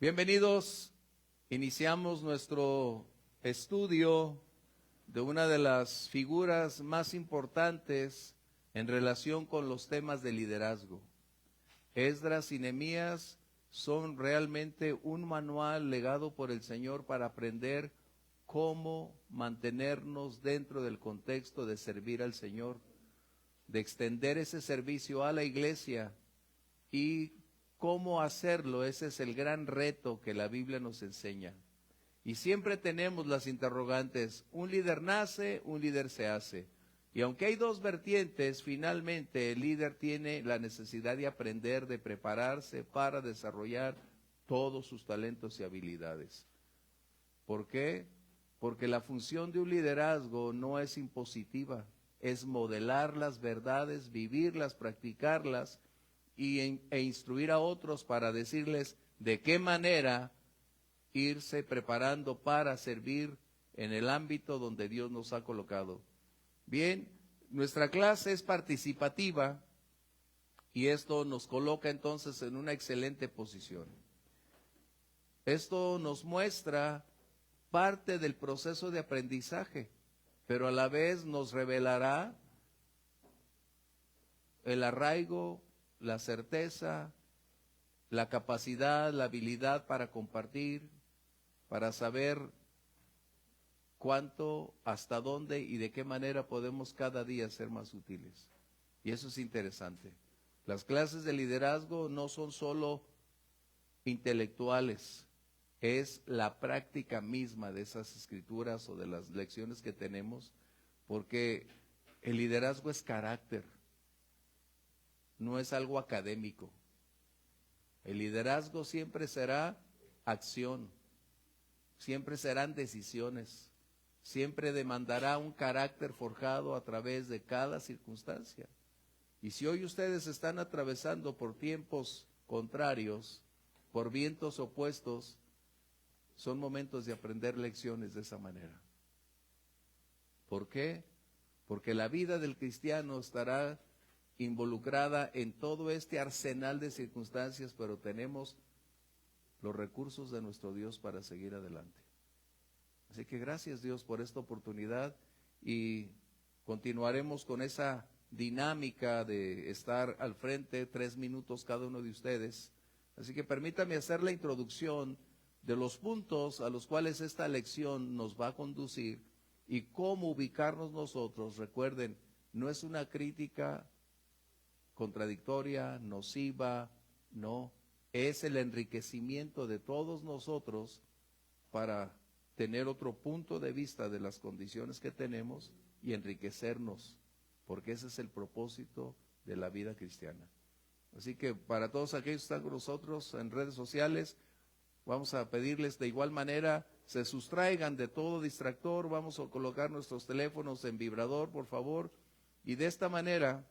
Bienvenidos, iniciamos nuestro estudio de una de las figuras más importantes en relación con los temas de liderazgo. Esdras y Nehemías son realmente un manual legado por el Señor para aprender cómo mantenernos dentro del contexto de servir al Señor, de extender ese servicio a la iglesia y cómo hacerlo. Ese es el gran reto que la Biblia nos enseña. Y siempre tenemos las interrogantes: un líder nace, un líder se hace. Y aunque hay dos vertientes, finalmente el líder tiene la necesidad de aprender, de prepararse para desarrollar todos sus talentos y habilidades. ¿Por qué? Porque la función de un liderazgo no es impositiva, es modelar las verdades, vivirlas, practicarlas e instruir a otros para decirles de qué manera irse preparando para servir en el ámbito donde Dios nos ha colocado. Bien, nuestra clase es participativa y esto nos coloca entonces en una excelente posición. Esto nos muestra parte del proceso de aprendizaje, pero a la vez nos revelará el arraigo, la certeza, la capacidad, la habilidad para compartir, para saber cuánto, hasta dónde y de qué manera podemos cada día ser más útiles. Y eso es interesante. Las clases de liderazgo no son solo intelectuales, es la práctica misma de esas escrituras o de las lecciones que tenemos, porque el liderazgo es carácter, no es algo académico. El liderazgo siempre será acción, siempre serán decisiones, siempre demandará un carácter forjado a través de cada circunstancia. Y si hoy ustedes están atravesando por tiempos contrarios, por vientos opuestos, son momentos de aprender lecciones de esa manera. ¿Por qué? Porque la vida del cristiano estará involucrada en todo este arsenal de circunstancias, pero tenemos los recursos de nuestro Dios para seguir adelante. Así que gracias, Dios, por esta oportunidad y continuaremos con esa dinámica de estar al frente 3 minutos cada uno de ustedes. Así que permítame hacer la introducción de los puntos a los cuales esta lección nos va a conducir y cómo ubicarnos nosotros. Recuerden, no es una crítica contradictoria, nociva, no, es el enriquecimiento de todos nosotros para tener otro punto de vista de las condiciones que tenemos y enriquecernos, porque ese es el propósito de la vida cristiana. Así que para todos aquellos que están con nosotros en redes sociales, vamos a pedirles de igual manera, se sustraigan de todo distractor, vamos a colocar nuestros teléfonos en vibrador, por favor, y de esta manera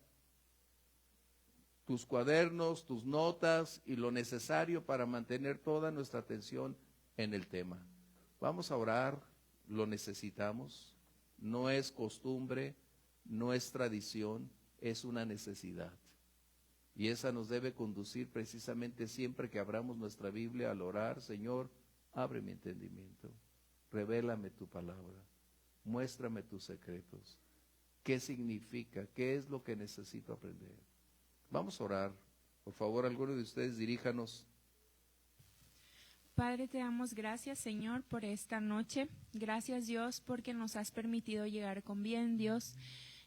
tus cuadernos, tus notas y lo necesario para mantener toda nuestra atención en el tema. Vamos a orar, lo necesitamos, no es costumbre, no es tradición, es una necesidad. Y esa nos debe conducir precisamente siempre que abramos nuestra Biblia al orar: Señor, abre mi entendimiento, revélame tu palabra, muéstrame tus secretos. ¿Qué significa? ¿Qué es lo que necesito aprender? Vamos a orar. Por favor, alguno de ustedes diríjanos. Padre, te damos gracias, Señor, por esta noche. Gracias, Dios, porque nos has permitido llegar con bien, Dios.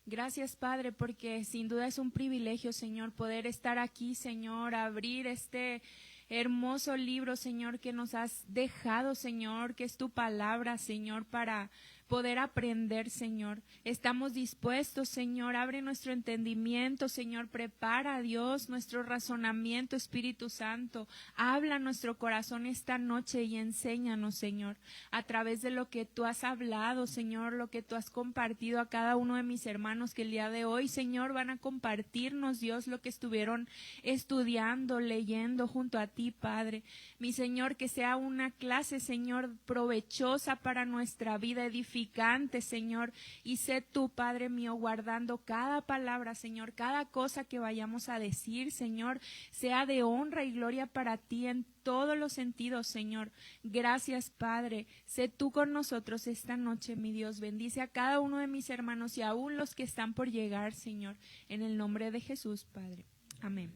Gracias, Padre, porque sin duda es un privilegio, Señor, poder estar aquí, Señor, abrir este hermoso libro, Señor, que nos has dejado, Señor, que es tu palabra, Señor, para poder aprender, Señor. Estamos dispuestos, Señor, abre nuestro entendimiento, Señor, prepara, Dios, nuestro razonamiento, Espíritu Santo, habla nuestro corazón esta noche y enséñanos, Señor, a través de lo que tú has hablado, Señor, lo que tú has compartido a cada uno de mis hermanos que el día de hoy, Señor, van a compartirnos, Dios, lo que estuvieron estudiando, leyendo junto a ti, Padre. Mi Señor, que sea una clase, Señor, provechosa para nuestra vida, edificante, edificante, Señor. Y sé tú, Padre mío, guardando cada palabra, Señor, cada cosa que vayamos a decir, Señor, sea de honra y gloria para ti en todos los sentidos, Señor. Gracias, Padre. Sé tú con nosotros esta noche, mi Dios. Bendice a cada uno de mis hermanos y aún los que están por llegar, Señor. En el nombre de Jesús, Padre. Amén.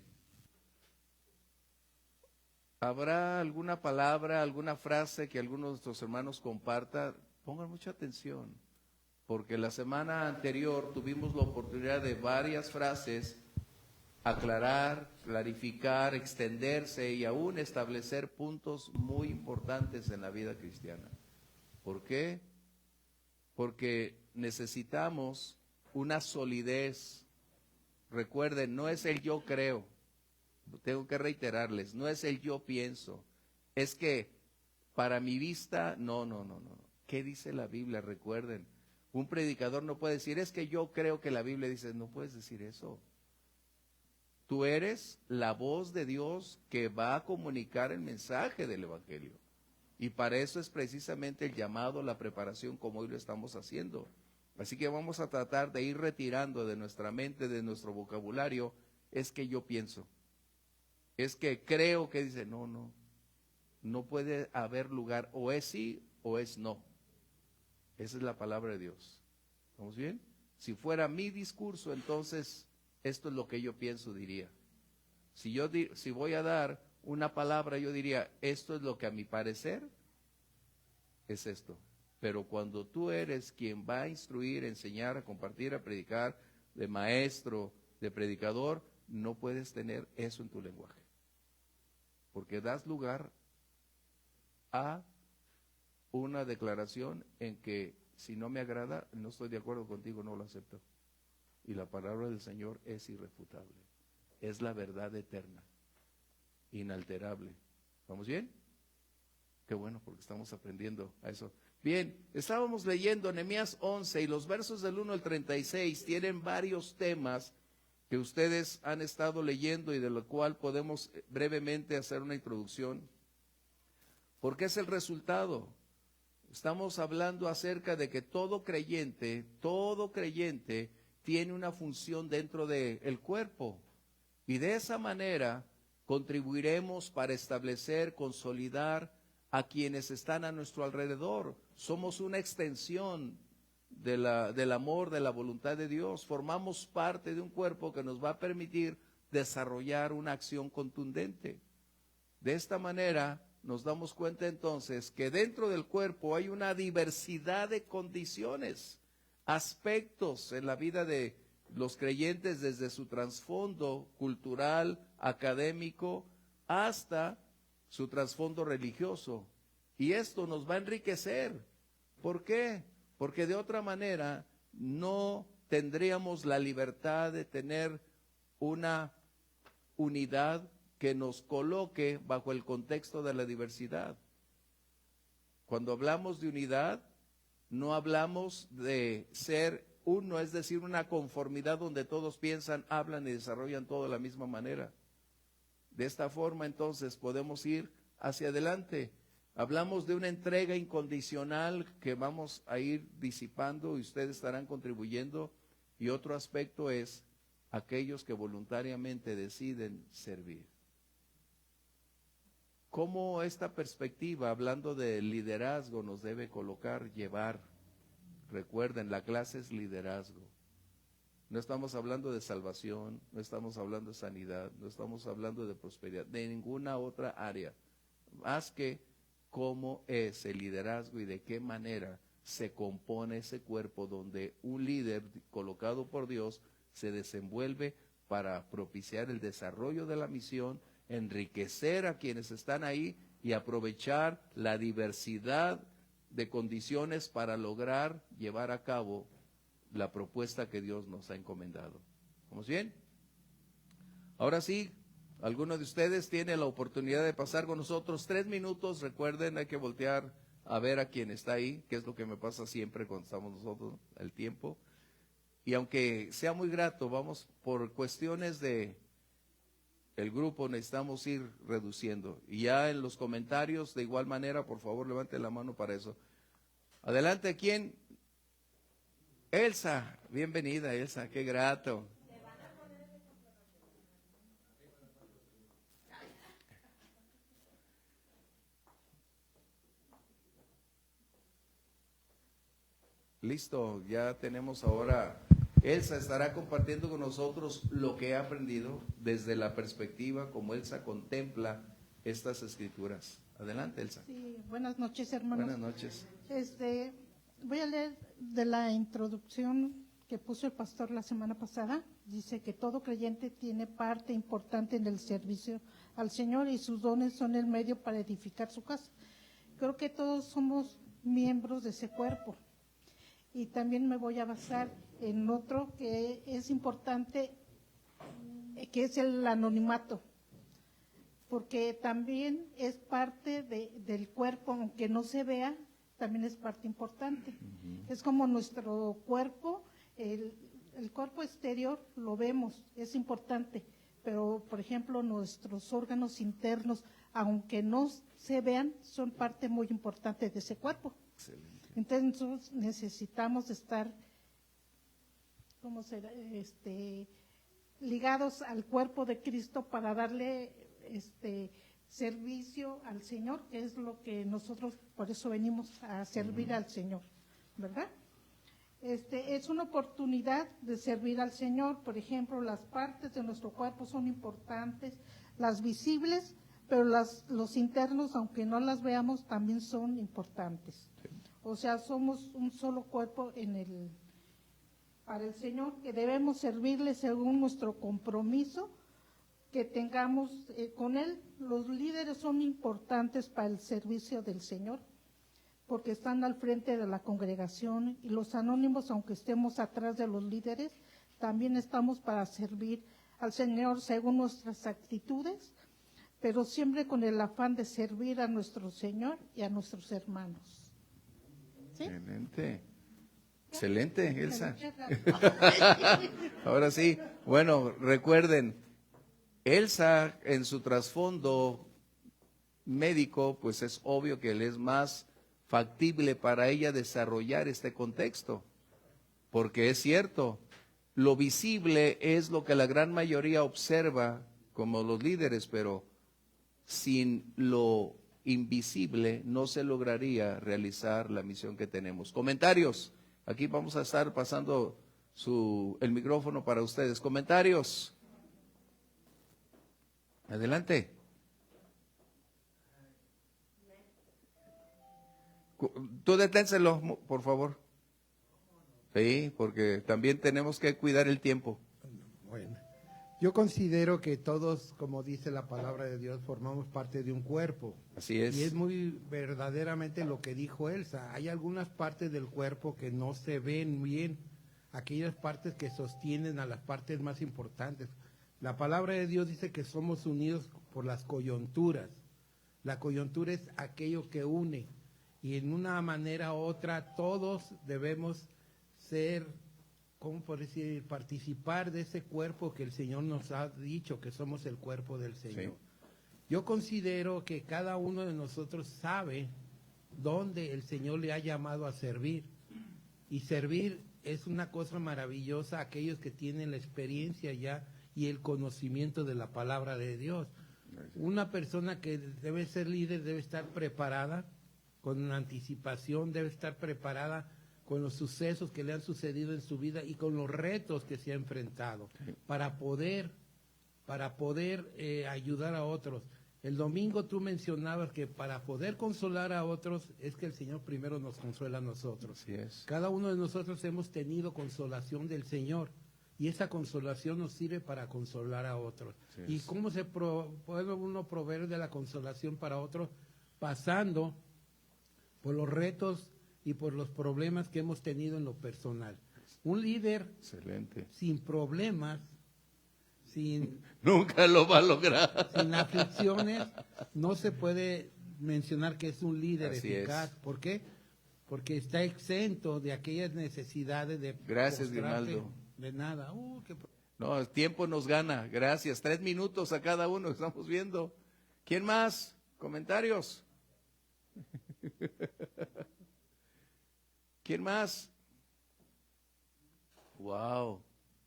¿Habrá alguna palabra, alguna frase que alguno de nuestros hermanos comparta? Pongan mucha atención, porque la semana anterior tuvimos la oportunidad de varias frases aclarar, clarificar, extenderse y aún establecer puntos muy importantes en la vida cristiana. ¿Por qué? Porque necesitamos una solidez. Recuerden, no es el yo creo. Tengo que reiterarles, no es el yo pienso. Es que para mi vista, no. ¿Qué dice la Biblia? Recuerden, un predicador no puede decir, es que yo creo que la Biblia dice, no puedes decir eso. Tú eres la voz de Dios que va a comunicar el mensaje del Evangelio. Y para eso es precisamente el llamado, la preparación como hoy lo estamos haciendo. Así que vamos a tratar de ir retirando de nuestra mente, de nuestro vocabulario, es que yo pienso. Es que creo que dice, no puede haber lugar, o es sí o es no. Esa es la palabra de Dios. ¿Estamos bien? Si fuera mi discurso, entonces esto es lo que yo pienso, diría. Si voy a dar una palabra, yo diría, esto es lo que a mi parecer es esto. Pero cuando tú eres quien va a instruir, a enseñar, a compartir, a predicar, de maestro, de predicador, no puedes tener eso en tu lenguaje. Porque das lugar a una declaración en que si no me agrada, no estoy de acuerdo contigo, no lo acepto. Y la palabra del Señor es irrefutable. Es la verdad eterna, inalterable. ¿Vamos bien? Qué bueno, porque estamos aprendiendo a eso. Bien, estábamos leyendo Nehemías 11 y los versos del 1 al 36 tienen varios temas que ustedes han estado leyendo y de lo cual podemos brevemente hacer una introducción. ¿Por qué es el resultado? Estamos hablando acerca de que todo creyente tiene una función dentro del cuerpo. Y de esa manera contribuiremos para establecer, consolidar a quienes están a nuestro alrededor. Somos una extensión del amor, de la voluntad de Dios. Formamos parte de un cuerpo que nos va a permitir desarrollar una acción contundente. De esta manera nos damos cuenta entonces que dentro del cuerpo hay una diversidad de condiciones, aspectos en la vida de los creyentes desde su trasfondo cultural, académico, hasta su trasfondo religioso. Y esto nos va a enriquecer. ¿Por qué? Porque de otra manera no tendríamos la libertad de tener una unidad que nos coloque bajo el contexto de la diversidad. Cuando hablamos de unidad, no hablamos de ser uno, es decir, una conformidad donde todos piensan, hablan y desarrollan todo de la misma manera. De esta forma, entonces, podemos ir hacia adelante. Hablamos de una entrega incondicional que vamos a ir disipando y ustedes estarán contribuyendo. Y otro aspecto es aquellos que voluntariamente deciden servir. ¿Cómo esta perspectiva, hablando de liderazgo, nos debe llevar? Recuerden, la clase es liderazgo. No estamos hablando de salvación, no estamos hablando de sanidad, no estamos hablando de prosperidad, de ninguna otra área, más que cómo es el liderazgo y de qué manera se compone ese cuerpo donde un líder colocado por Dios se desenvuelve para propiciar el desarrollo de la misión, enriquecer a quienes están ahí y aprovechar la diversidad de condiciones para lograr llevar a cabo la propuesta que Dios nos ha encomendado. ¿Vamos bien? Ahora sí, alguno de ustedes tiene la oportunidad de pasar con nosotros 3 minutos. Recuerden, hay que voltear a ver a quien está ahí, que es lo que me pasa siempre cuando estamos nosotros, el tiempo. Y aunque sea muy grato, vamos por cuestiones de el grupo, necesitamos ir reduciendo. Y ya en los comentarios, de igual manera, por favor, levanten la mano para eso. Adelante, ¿quién Elsa, bienvenida Elsa, qué grato. Listo, ya tenemos ahora, Elsa estará compartiendo con nosotros lo que ha aprendido desde la perspectiva como Elsa contempla estas escrituras. Adelante, Elsa. Sí, buenas noches, hermanos. Buenas noches. Voy a leer de la introducción que puso el pastor la semana pasada. Dice que todo creyente tiene parte importante en el servicio al Señor y sus dones son el medio para edificar su casa. Creo que todos somos miembros de ese cuerpo. Y también me voy a basar en otro que es importante, que es el anonimato, porque también es parte del cuerpo, aunque no se vea, también es parte importante. Es como nuestro cuerpo, el cuerpo exterior lo vemos, es importante, pero por ejemplo nuestros órganos internos, aunque no se vean, son parte muy importante de ese cuerpo. Excelente. Entonces necesitamos estar ligados al cuerpo de Cristo para darle servicio al Señor, que es lo que nosotros por eso venimos a servir al Señor, ¿verdad? Es una oportunidad de servir al Señor. Por ejemplo, las partes de nuestro cuerpo son importantes, las visibles, pero los internos, aunque no las veamos, también son importantes. O sea, somos un solo cuerpo para el Señor, que debemos servirle según nuestro compromiso que tengamos con Él. Los líderes son importantes para el servicio del Señor, porque están al frente de la congregación, y los anónimos, aunque estemos atrás de los líderes, también estamos para servir al Señor según nuestras actitudes, pero siempre con el afán de servir a nuestro Señor y a nuestros hermanos. ¿Sí? Excelente. Excelente, Elsa. Ahora sí, bueno, recuerden, Elsa en su trasfondo médico, pues es obvio que le es más factible para ella desarrollar este contexto, porque es cierto, lo visible es lo que la gran mayoría observa como los líderes, pero sin lo invisible no se lograría realizar la misión que tenemos. Comentarios. Aquí vamos a estar pasando el micrófono para ustedes. Comentarios. Adelante. Tú deténselo, por favor. Sí, porque también tenemos que cuidar el tiempo. Bueno, yo considero que todos, como dice la palabra de Dios, formamos parte de un cuerpo. Así es. Y es muy verdaderamente lo que dijo Elsa. Hay algunas partes del cuerpo que no se ven bien, aquellas partes que sostienen a las partes más importantes. La palabra de Dios dice que somos unidos por las coyunturas. La coyuntura es aquello que une. Y en una manera u otra todos debemos ser, ¿cómo por decir?, participar de ese cuerpo que el Señor nos ha dicho que somos el cuerpo del Señor. Sí. Yo considero que cada uno de nosotros sabe dónde el Señor le ha llamado a servir. Y servir es una cosa maravillosa a aquellos que tienen la experiencia ya y el conocimiento de la palabra de Dios. Una persona que debe ser líder debe estar preparada con anticipación, debe estar preparada con los sucesos que le han sucedido en su vida y con los retos que se ha enfrentado para poder ayudar a otros. El domingo tú mencionabas que para poder consolar a otros es que el Señor primero nos consuela a nosotros. Así es. Cada uno de nosotros hemos tenido consolación del Señor y esa consolación nos sirve para consolar a otros. ¿Y cómo puede uno proveer de la consolación para otros? Pasando por los retos y por los problemas que hemos tenido en lo personal. Un líder excelente, sin problemas, nunca lo va a lograr. Sin aflicciones, no se puede mencionar que es un líder Así eficaz. Es. ¿Por qué? Porque está exento de aquellas necesidades de Gracias, Grimaldo. De nada. No, el tiempo nos gana. Gracias. 3 minutos a cada uno, estamos viendo. ¿Quién más? ¿Comentarios? ¿Quién más? Wow.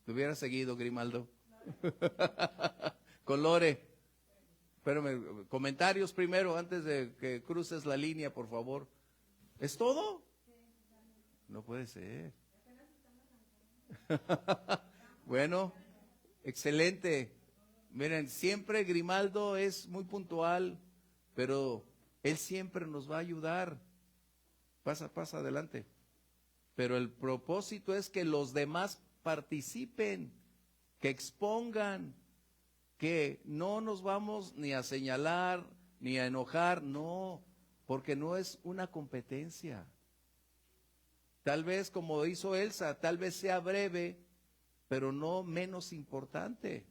Te hubiera seguido, Grimaldo. Con Lore. Espérame, comentarios primero antes de que cruces la línea, por favor. ¿Es todo? No puede ser. Bueno, excelente. Miren, siempre Grimaldo es muy puntual, pero él siempre nos va a ayudar. Pasa adelante. Pero el propósito es que los demás participen, que expongan, que no nos vamos ni a señalar, ni a enojar, no, porque no es una competencia. Tal vez, como hizo Elsa, tal vez sea breve, pero no menos importante.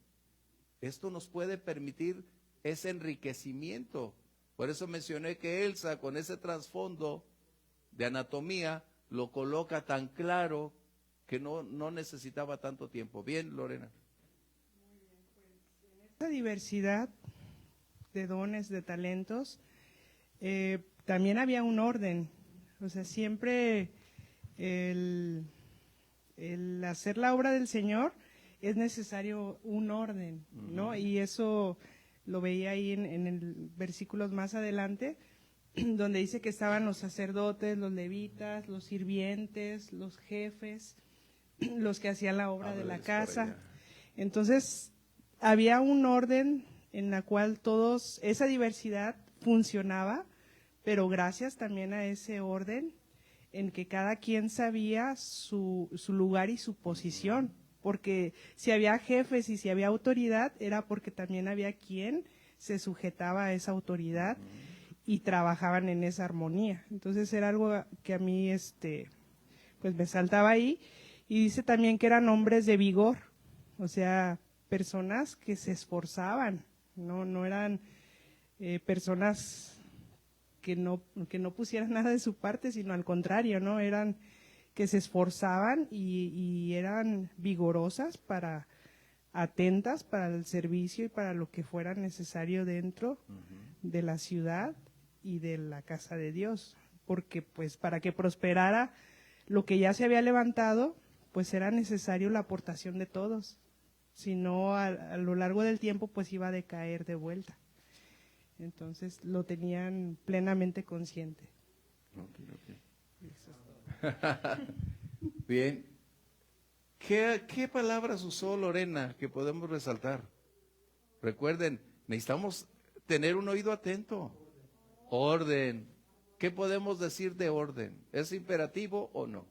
Esto nos puede permitir ese enriquecimiento. Por eso mencioné que Elsa, con ese trasfondo de anatomía, lo coloca tan claro que no necesitaba tanto tiempo. Bien, Lorena. Esta diversidad de dones, de talentos, también había un orden. O sea, siempre el hacer la obra del Señor es necesario un orden, ¿no? Y eso lo veía ahí en el versículos más adelante, donde dice que estaban los sacerdotes, los levitas, los sirvientes, los jefes, los que hacían la obra de la casa. Entonces, había un orden en la cual esa diversidad funcionaba, pero gracias también a ese orden en que cada quien sabía su lugar y su posición, porque si había jefes y si había autoridad, era porque también había quien se sujetaba a esa autoridad y trabajaban en esa armonía. Entonces era algo que a mí pues me saltaba ahí. Y dice también que eran hombres de vigor, o sea, personas que se esforzaban, no eran personas que no pusieran nada de su parte, sino al contrario, ¿no? Eran que se esforzaban y eran vigorosas, atentas para el servicio y para lo que fuera necesario dentro de la ciudad y de la casa de Dios, porque pues para que prosperara lo que ya se había levantado, pues era necesario la aportación de todos, si no a lo largo del tiempo pues iba a decaer de vuelta. Entonces lo tenían plenamente consciente. Bien. ¿Qué palabras usó Lorena que podemos resaltar? Recuerden, necesitamos tener un oído atento. Orden. ¿Qué podemos decir de orden? ¿Es imperativo o no?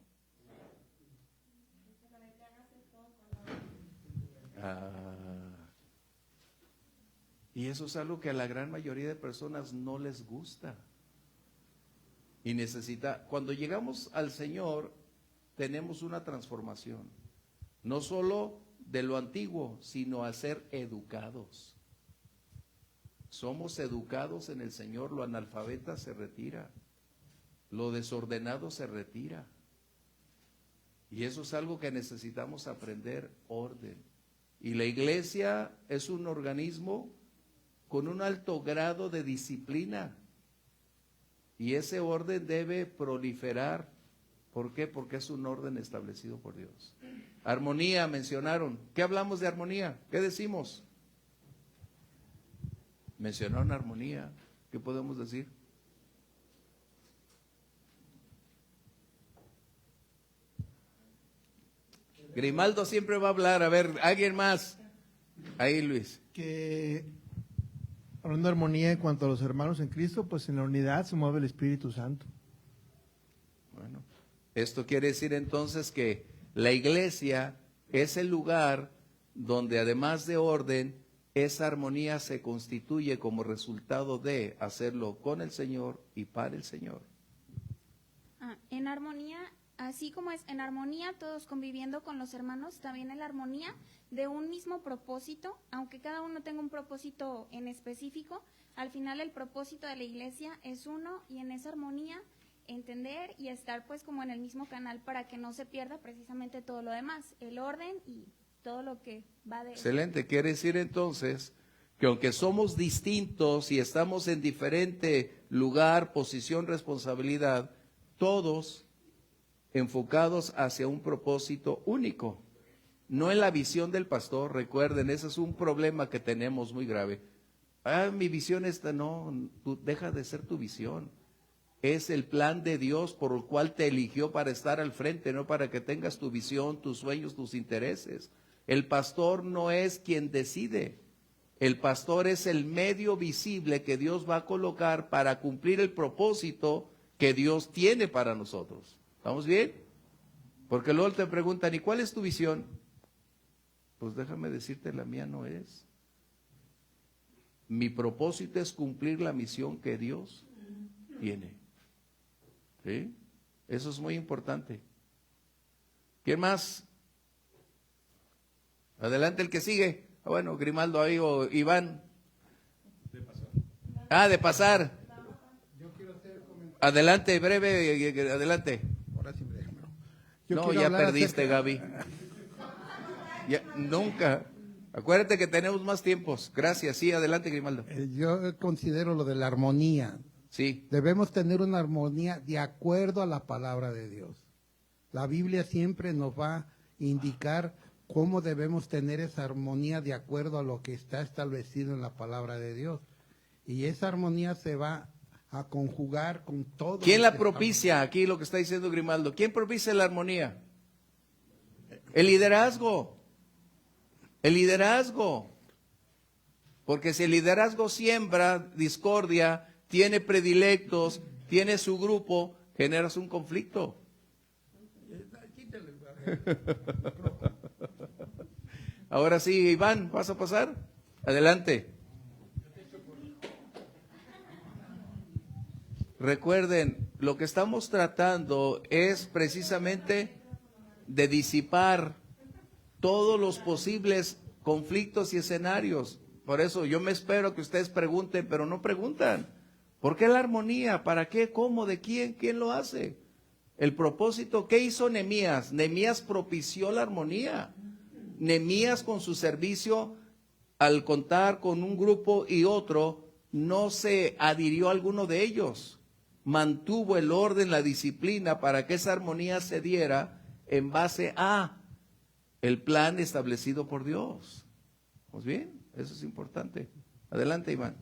Y eso es algo que a la gran mayoría de personas no les gusta. Y cuando llegamos al Señor, tenemos una transformación. No solo de lo antiguo, sino a ser educados. Somos educados en el Señor, lo analfabeta se retira, lo desordenado se retira. Y eso es algo que necesitamos aprender, orden. Y la iglesia es un organismo con un alto grado de disciplina. Y ese orden debe proliferar. ¿Por qué? Porque es un orden establecido por Dios. Armonía mencionaron. ¿Qué hablamos de armonía? ¿Qué decimos? Mencionaron armonía. ¿Qué podemos decir? Grimaldo siempre va a hablar. A ver, ¿alguien más? Ahí, Luis. Que hablando de armonía en cuanto a los hermanos en Cristo, pues en la unidad se mueve el Espíritu Santo. Bueno, esto quiere decir entonces que la iglesia es el lugar donde además de orden, esa armonía se constituye como resultado de hacerlo con el Señor y para el Señor. En armonía, así como es en armonía todos conviviendo con los hermanos, también en la armonía de un mismo propósito, aunque cada uno tenga un propósito en específico, al final el propósito de la iglesia es uno y en esa armonía entender y estar pues como en el mismo canal para que no se pierda precisamente todo lo demás, el orden y todo lo que va de... Excelente, quiere decir entonces que aunque somos distintos y estamos en diferente lugar, posición, responsabilidad, todos enfocados hacia un propósito único, no en la visión del pastor. Recuerden, ese es un problema que tenemos muy grave. Mi visión esta, no, deja de ser tu visión. Es el plan de Dios por el cual te eligió para estar al frente, no para que tengas tu visión, tus sueños, tus intereses. El pastor no es quien decide. El pastor es el medio visible que Dios va a colocar para cumplir el propósito que Dios tiene para nosotros. ¿Estamos bien? Porque luego te preguntan, ¿y cuál es tu visión? Pues déjame decirte, la mía no es. Mi propósito es cumplir la misión que Dios tiene. ¿Sí? Eso es muy importante. ¿Quién más? Adelante el que sigue. Bueno, Grimaldo ahí o Iván. De pasar. Adelante, breve, adelante. Ahora sí me dejan. No, ya perdiste, Gaby. Nunca. Acuérdate que tenemos más tiempos. Gracias. Sí, adelante, Grimaldo. Yo considero lo de la armonía. Sí. Debemos tener una armonía de acuerdo a la palabra de Dios. La Biblia siempre nos va a indicar cómo debemos tener esa armonía de acuerdo a lo que está establecido en la palabra de Dios. Y esa armonía se va a conjugar con todo. ¿Quién la propicia? Aquí lo que está diciendo Grimaldo. ¿Quién propicia la armonía? El liderazgo. El liderazgo. Porque si el liderazgo siembra discordia, tiene predilectos, tiene su grupo, generas un conflicto. Ahora sí, Iván, ¿vas a pasar? Adelante. Recuerden, lo que estamos tratando es precisamente de disipar todos los posibles conflictos y escenarios. Por eso yo me espero que ustedes pregunten, pero no preguntan. ¿Por qué la armonía? ¿Para qué? ¿Cómo? ¿De quién? ¿Quién lo hace? El propósito, ¿qué hizo Nehemías? Nehemías propició la armonía. Nehemías con su servicio, al contar con un grupo y otro, no se adhirió a alguno de ellos. Mantuvo el orden, la disciplina para que esa armonía se diera en base a el plan establecido por Dios. ¿Pues bien? Eso es importante. Adelante, Iván.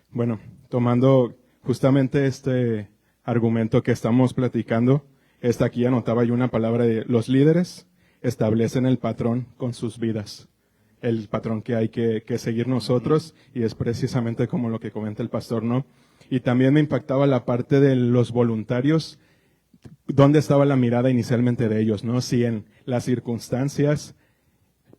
Bueno, tomando justamente este argumento que estamos platicando, aquí anotaba yo una palabra de los líderes establecen el patrón con sus vidas, el patrón que hay que seguir nosotros, y es precisamente como lo que comenta el pastor, ¿no? Y también me impactaba la parte de los voluntarios, dónde estaba la mirada inicialmente de ellos, ¿no? Si en las circunstancias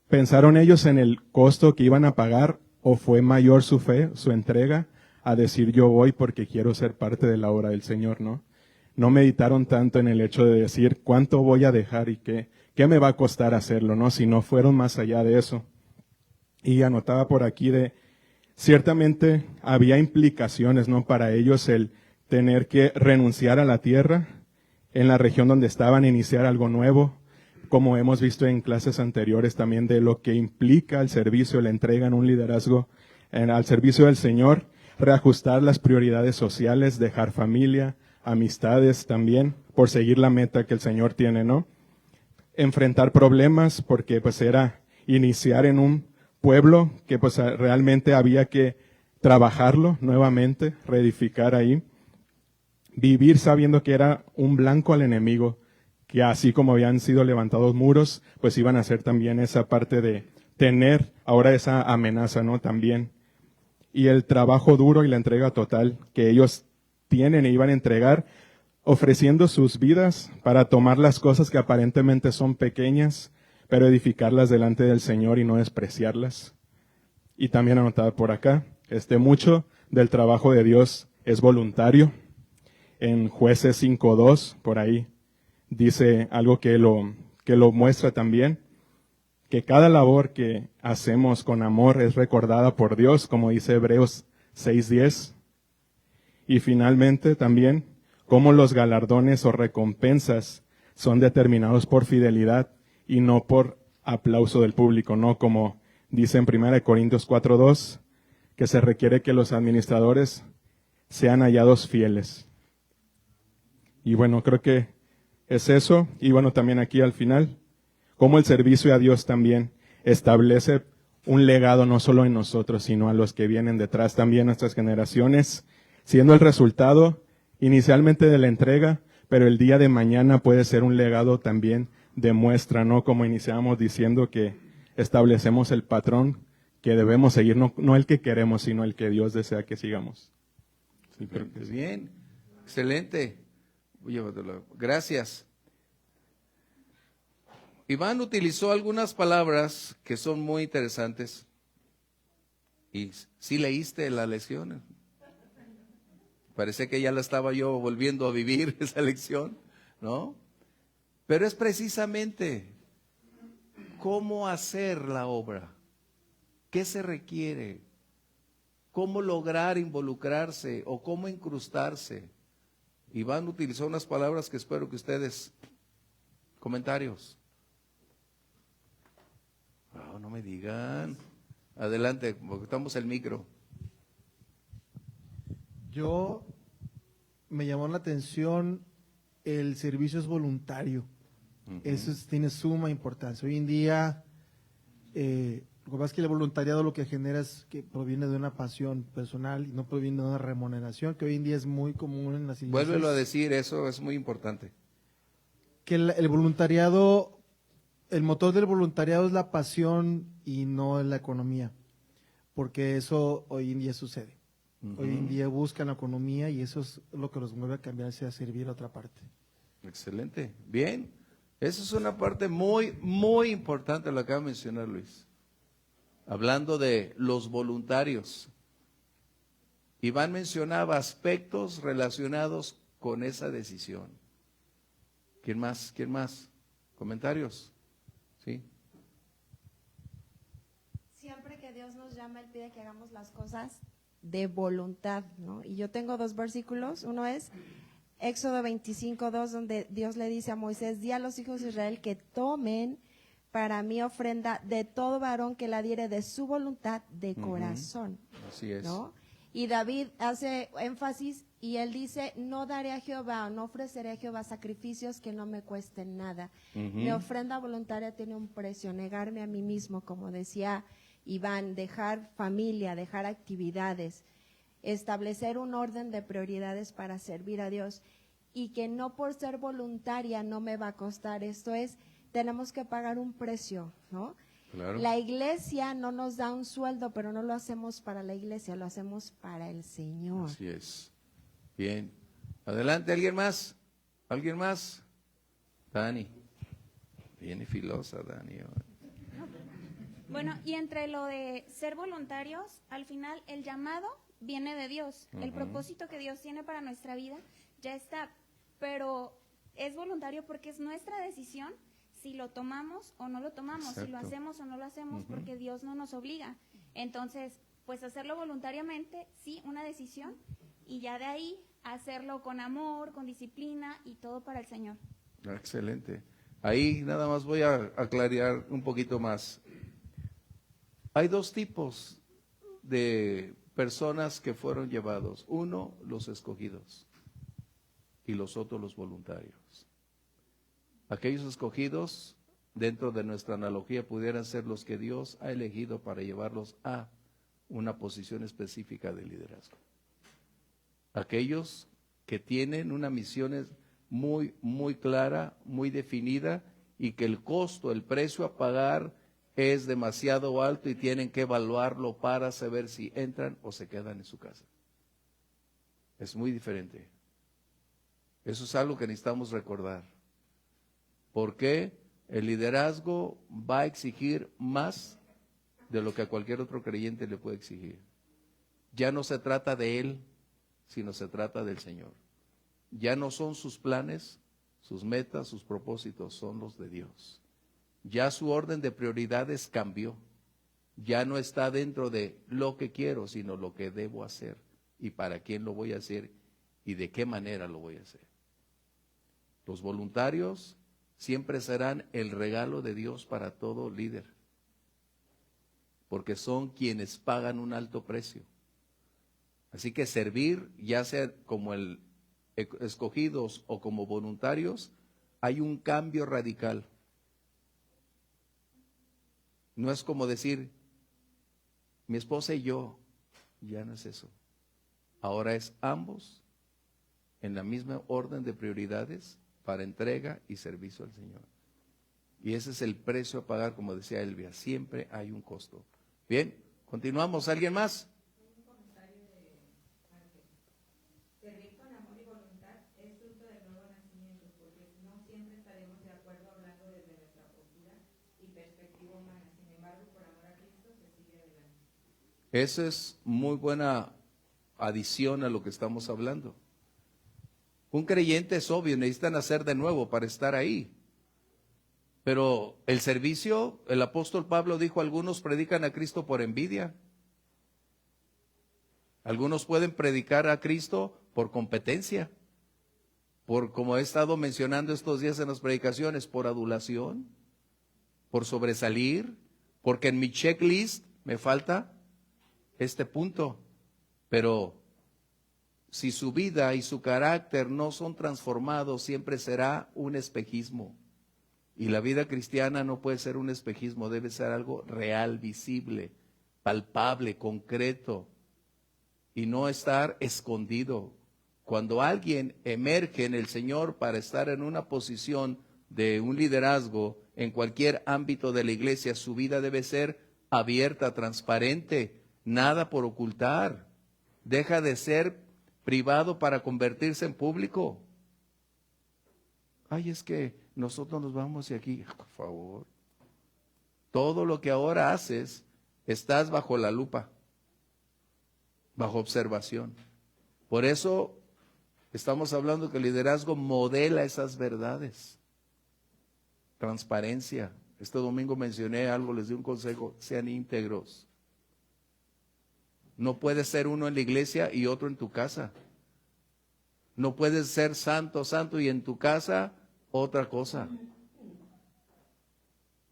pensaron ellos en el costo que iban a pagar, o fue mayor su fe, su entrega, a decir yo voy porque quiero ser parte de la obra del Señor, ¿no? No meditaron tanto en el hecho de decir cuánto voy a dejar y qué me va a costar hacerlo, ¿no? Sino fueron más allá de eso. Y anotaba por aquí ciertamente había implicaciones, ¿no? Para ellos el tener que renunciar a la tierra en la región donde estaban, iniciar algo nuevo, como hemos visto en clases anteriores también de lo que implica el servicio, la entrega en un liderazgo al servicio del Señor, reajustar las prioridades sociales, dejar familia, amistades también, por seguir la meta que el Señor tiene, ¿no? Enfrentar problemas, porque pues era iniciar en un pueblo que pues realmente había que trabajarlo nuevamente, reedificar ahí, vivir sabiendo que era un blanco al enemigo, que así como habían sido levantados muros, pues iban a ser también esa parte de tener ahora esa amenaza, ¿no? También. Y el trabajo duro y la entrega total que ellos tienen e iban a entregar, ofreciendo sus vidas para tomar las cosas que aparentemente son pequeñas, pero edificarlas delante del Señor y no despreciarlas. Y también anotaba por acá, mucho del trabajo de Dios es voluntario. En Jueces 5:2, por ahí, dice algo que lo muestra también, que cada labor que hacemos con amor es recordada por Dios, como dice Hebreos 6:10. Y finalmente también, cómo los galardones o recompensas son determinados por fidelidad y no por aplauso del público, ¿no? Como dice en 1 Corintios 4:2, que se requiere que los administradores sean hallados fieles. Y bueno, creo que es eso. Y bueno, también aquí al final, cómo el servicio a Dios también establece un legado no solo en nosotros, sino a los que vienen detrás también, nuestras generaciones, siendo el resultado inicialmente de la entrega, pero el día de mañana puede ser un legado también de muestra, ¿no? Como iniciamos diciendo que establecemos el patrón que debemos seguir, no el que queremos, sino el que Dios desea que sigamos. Sí, creo que sí. Bien, excelente. Gracias. Iván utilizó algunas palabras que son muy interesantes. Y sí leíste la lección. Parece que ya la estaba yo volviendo a vivir esa lección, ¿no? Pero es precisamente cómo hacer la obra, qué se requiere, cómo lograr involucrarse o cómo incrustarse. Iván utilizó unas palabras que espero que ustedes, comentarios. No me digan. Adelante, estamos el micro. Me llamó la atención, el servicio es voluntario. Eso tiene suma importancia. Hoy en día, lo que pasa es que el voluntariado lo que genera es que proviene de una pasión personal y no proviene de una remuneración, que hoy en día es muy común en las iglesias. Vuélvelo a decir, eso es muy importante. Que el voluntariado, el motor del voluntariado es la pasión y no la economía, porque eso hoy en día sucede. Hoy en día buscan la economía y eso es lo que los mueve a cambiarse a servir a otra parte. Excelente, bien. Esa es una parte muy, muy importante, lo acaba de mencionar Luis. Hablando de los voluntarios. Iván mencionaba aspectos relacionados con esa decisión. ¿Quién más? ¿Quién más? ¿Comentarios? ¿Sí? Siempre que Dios nos llama, Él pide que hagamos las cosas de voluntad, ¿no? Y yo tengo dos versículos. Uno es Éxodo 25:2, donde Dios le dice a Moisés: di a los hijos de Israel que tomen para mí ofrenda de todo varón que la diere de su voluntad de corazón. Así es. ¿No? Y David hace énfasis y él dice: no daré a Jehová, o no ofreceré a Jehová sacrificios que no me cuesten nada. Mi ofrenda voluntaria tiene un precio, negarme a mí mismo, como decía Iván, dejar familia, dejar actividades, establecer un orden de prioridades para servir a Dios, y que no por ser voluntaria no me va a costar. Esto es, tenemos que pagar un precio, ¿no? Claro. La iglesia no nos da un sueldo, pero no lo hacemos para la iglesia, lo hacemos para el Señor. Así es. Bien. Adelante, ¿alguien más? ¿Alguien más? Dani. Viene filosa, Dani. Bueno, y entre lo de ser voluntarios, al final el llamado viene de Dios. El propósito que Dios tiene para nuestra vida ya está, pero es voluntario porque es nuestra decisión si lo tomamos o no lo tomamos, Exacto. si lo hacemos o no lo hacemos, porque Dios no nos obliga. Entonces, pues hacerlo voluntariamente, sí, una decisión, y ya de ahí hacerlo con amor, con disciplina y todo para el Señor. Excelente. Ahí nada más voy a aclarar un poquito más. Hay dos tipos de personas que fueron llevados. Uno, los escogidos, y los otros, los voluntarios. Aquellos escogidos, dentro de nuestra analogía, pudieran ser los que Dios ha elegido para llevarlos a una posición específica de liderazgo. Aquellos que tienen una misión muy, muy clara, muy definida, y que el costo, el precio a pagar es demasiado alto y tienen que evaluarlo para saber si entran o se quedan en su casa. Es muy diferente. Eso es algo que necesitamos recordar. Porque el liderazgo va a exigir más de lo que a cualquier otro creyente le puede exigir. Ya no se trata de él, sino se trata del Señor. Ya no son sus planes, sus metas, sus propósitos, son los de Dios. Ya su orden de prioridades cambió. Ya no está dentro de lo que quiero, sino lo que debo hacer y para quién lo voy a hacer y de qué manera lo voy a hacer. Los voluntarios siempre serán el regalo de Dios para todo líder, porque son quienes pagan un alto precio. Así que servir, ya sea como escogidos o como voluntarios, hay un cambio radical. No es como decir, mi esposa y yo, ya no es eso. Ahora es ambos en la misma orden de prioridades para entrega y servicio al Señor. Y ese es el precio a pagar, como decía Elvia, siempre hay un costo. Bien, continuamos. ¿Alguien más? Servir con amor y voluntad es fruto del nuevo nacimiento, porque no siempre estaremos de acuerdo hablando desde nuestra postura y perspectiva humana. Sin embargo, por amor a Cristo se sigue adelante. Esa es muy buena adición a lo que estamos hablando. Un creyente es obvio, necesita nacer de nuevo para estar ahí. Pero el servicio, el apóstol Pablo dijo, algunos predican a Cristo por envidia. Algunos pueden predicar a Cristo por competencia, por, como he estado mencionando estos días en las predicaciones, por adulación, por sobresalir, porque en mi checklist me falta este punto. Pero si su vida y su carácter no son transformados, siempre será un espejismo. Y la vida cristiana no puede ser un espejismo, debe ser algo real, visible, palpable, concreto, y no estar escondido. Cuando alguien emerge en el Señor para estar en una posición de un liderazgo en cualquier ámbito de la iglesia, su vida debe ser abierta, transparente, nada por ocultar. Deja de ser privado para convertirse en público. Ay, es que nosotros nos vamos de aquí, por favor. Todo lo que ahora haces, estás bajo la lupa, bajo observación. Por eso estamos hablando que el liderazgo modela esas verdades. Transparencia. Este domingo mencioné algo, les di un consejo, sean íntegros. No puedes ser uno en la iglesia y otro en tu casa. No puedes ser santo, santo y en tu casa otra cosa.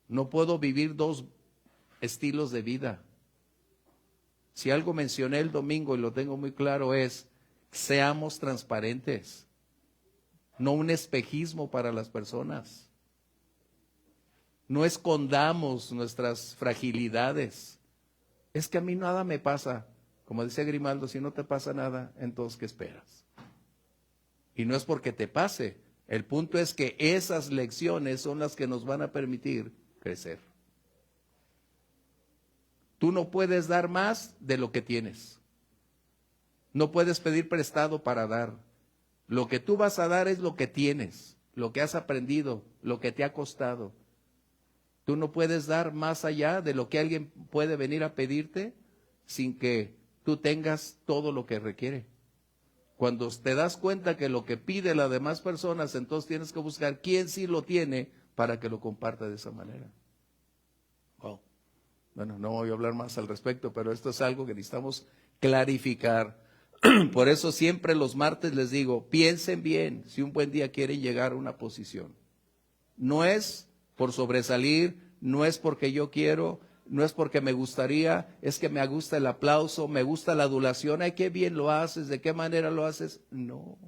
No puedo vivir dos estilos de vida. Si algo mencioné el domingo y lo tengo muy claro es, seamos transparentes, no un espejismo para las personas. No escondamos nuestras fragilidades. Es que a mí nada me pasa. Como decía Grimaldo, si no te pasa nada, entonces ¿qué esperas? Y no es porque te pase. El punto es que esas lecciones son las que nos van a permitir crecer. Tú no puedes dar más de lo que tienes. No puedes pedir prestado para dar. Lo que tú vas a dar es lo que tienes, lo que has aprendido, lo que te ha costado. Tú no puedes dar más allá de lo que alguien puede venir a pedirte sin que tú tengas todo lo que requiere. Cuando te das cuenta que lo que pide las demás personas, entonces tienes que buscar quién sí lo tiene para que lo comparta de esa manera. Wow. Bueno, no voy a hablar más al respecto, pero esto es algo que necesitamos clarificar. Por eso siempre los martes les digo, piensen bien si un buen día quieren llegar a una posición. No es por sobresalir, no es porque yo quiero, no es porque me gustaría, es que me gusta el aplauso, me gusta la adulación. Ay, qué bien lo haces, de qué manera lo haces. No.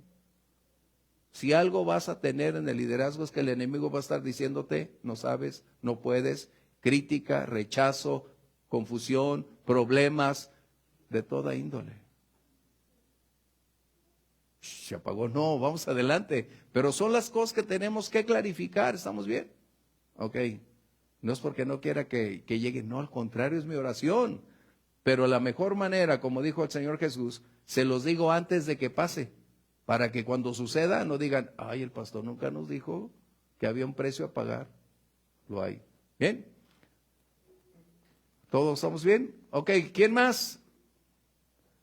Si algo vas a tener en el liderazgo es que el enemigo va a estar diciéndote, no sabes, no puedes, crítica, rechazo, confusión, problemas de toda índole. Se apagó, no, vamos adelante. Pero son las cosas que tenemos que clarificar, ¿estamos bien? Ok. No es porque no quiera que llegue, no, al contrario, es mi oración. Pero la mejor manera, como dijo el Señor Jesús, se los digo antes de que pase, para que cuando suceda no digan, ay, el pastor nunca nos dijo que había un precio a pagar. Lo hay. ¿Bien? ¿Todos estamos bien? Ok, ¿quién más?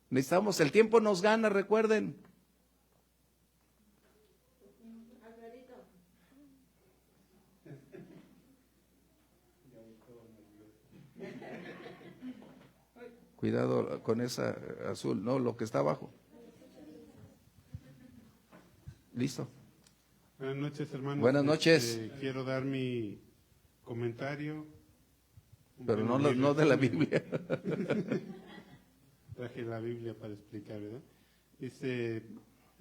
Necesitamos, el tiempo nos gana, recuerden. Cuidado con esa azul, no, lo que está abajo. ¿Listo? Buenas noches, hermanos. Buenas noches. Quiero dar mi comentario. Pero no de la Biblia. Traje la Biblia para explicar, ¿verdad? Dice,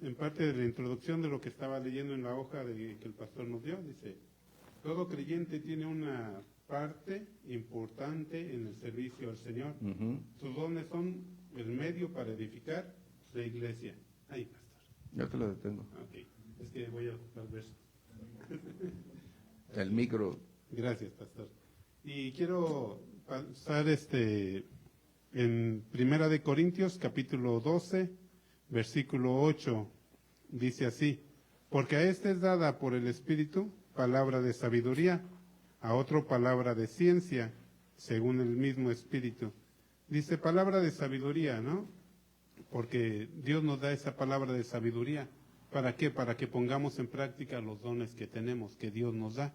en parte de la introducción de lo que estaba leyendo en la hoja que el pastor nos dio, dice, todo creyente tiene una parte importante en el servicio al Señor. Ujú. Sus dones son el medio para edificar la iglesia. Ahí, pastor. Yo te lo detengo. Ok, es que voy a ocupar verso. El micro. Gracias, pastor. Y quiero pasar en Primera de Corintios, capítulo 12, versículo 8, dice así: porque a este es dada por el Espíritu palabra de sabiduría, a otro palabra de ciencia, según el mismo Espíritu. Dice palabra de sabiduría, ¿no? Porque Dios nos da esa palabra de sabiduría. ¿Para qué? Para que pongamos en práctica los dones que tenemos, que Dios nos da.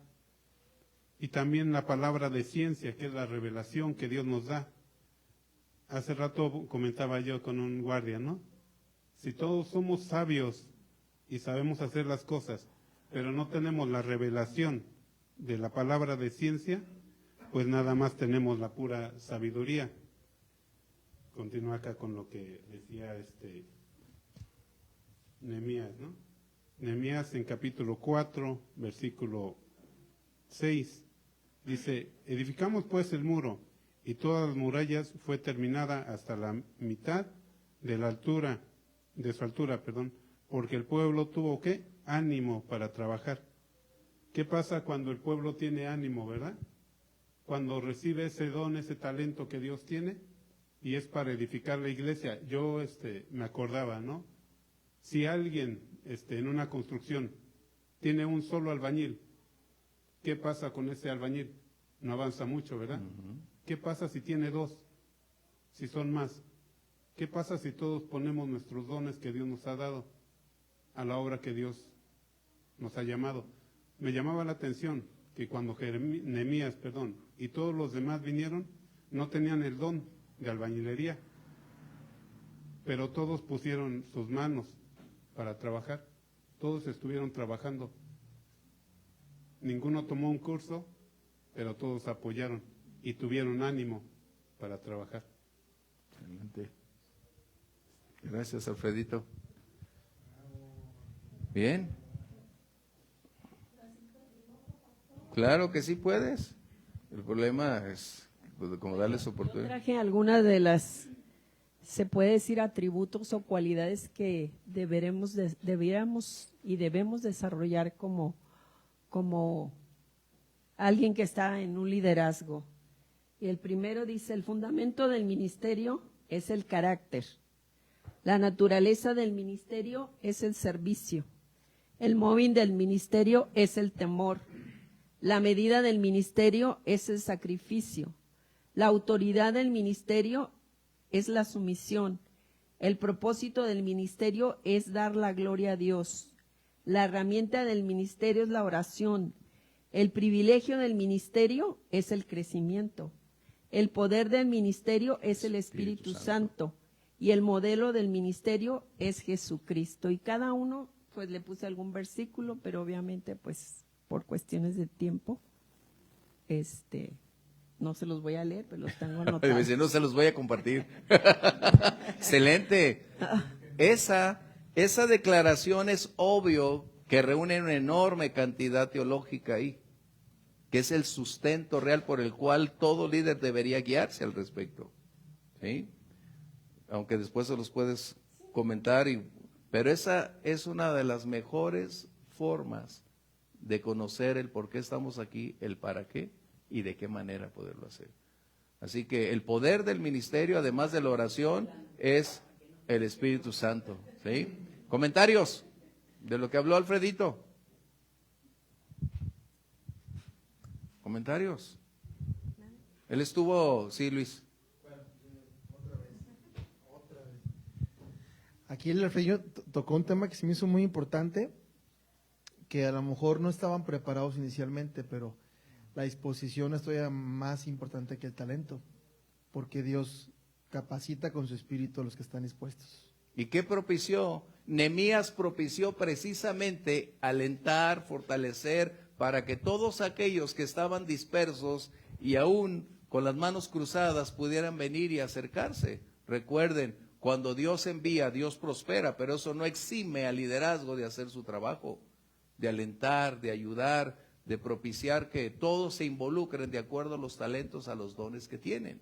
Y también la palabra de ciencia, que es la revelación que Dios nos da. Hace rato comentaba yo con un guardia, ¿no? Si todos somos sabios y sabemos hacer las cosas, pero no tenemos la revelación de la palabra de ciencia, pues nada más tenemos la pura sabiduría. Continúa acá con lo que decía Nehemías, ¿no? Nehemías en capítulo 4, versículo 6, dice: edificamos pues el muro, y todas las murallas fue terminada hasta la mitad de la altura, de su altura, porque el pueblo tuvo, ¿qué? Ánimo para trabajar. ¿Qué pasa cuando el pueblo tiene ánimo, verdad? Cuando recibe ese don, ese talento que Dios tiene, y es para edificar la iglesia. Yo me acordaba, ¿no? Si alguien en una construcción tiene un solo albañil, ¿qué pasa con ese albañil? No avanza mucho, ¿verdad? ¿Qué pasa si tiene dos? Si son más. ¿Qué pasa si todos ponemos nuestros dones que Dios nos ha dado a la obra que Dios nos ha llamado? Me llamaba la atención que cuando Nehemías, y todos los demás vinieron, no tenían el don de albañilería, pero todos pusieron sus manos para trabajar, todos estuvieron trabajando. Ninguno tomó un curso, pero todos apoyaron y tuvieron ánimo para trabajar. Excelente. Gracias, Alfredito. Bien. Claro que sí puedes. El problema es como darles oportunidad. Traje algunas de las, se puede decir, atributos o cualidades que debiéramos y debemos desarrollar como alguien que está en un liderazgo. Y el primero dice: el fundamento del ministerio es el carácter. La naturaleza del ministerio es el servicio. El móvil del ministerio es el temor. La medida del ministerio es el sacrificio. La autoridad del ministerio es la sumisión. El propósito del ministerio es dar la gloria a Dios. La herramienta del ministerio es la oración. El privilegio del ministerio es el crecimiento. El poder del ministerio es el Espíritu Santo. Y el modelo del ministerio es Jesucristo. Y cada uno, pues le puse algún versículo, pero obviamente, pues por cuestiones de tiempo, no se los voy a leer, pero los tengo anotados. No se los voy a compartir. Excelente. Esa declaración es obvio que reúne una enorme cantidad teológica ahí, que es el sustento real por el cual todo líder debería guiarse al respecto. ¿Sí? Aunque después se los puedes comentar, pero esa es una de las mejores formas de conocer el por qué estamos aquí, el para qué y de qué manera poderlo hacer. Así que el poder del ministerio, además de la oración, es el Espíritu Santo. ¿Sí? ¿Comentarios de lo que habló Alfredito? ¿Comentarios? Él estuvo, sí, Luis. Aquí el Alfredo tocó un tema que se me hizo muy importante, que a lo mejor no estaban preparados inicialmente, pero la disposición es todavía más importante que el talento, porque Dios capacita con su espíritu a los que están dispuestos. ¿Y qué propició? Nehemías propició precisamente alentar, fortalecer, para que todos aquellos que estaban dispersos y aún con las manos cruzadas pudieran venir y acercarse. Recuerden, cuando Dios envía, Dios prospera, pero eso no exime al liderazgo de hacer su trabajo, de alentar, de ayudar, de propiciar que todos se involucren de acuerdo a los talentos, a los dones que tienen.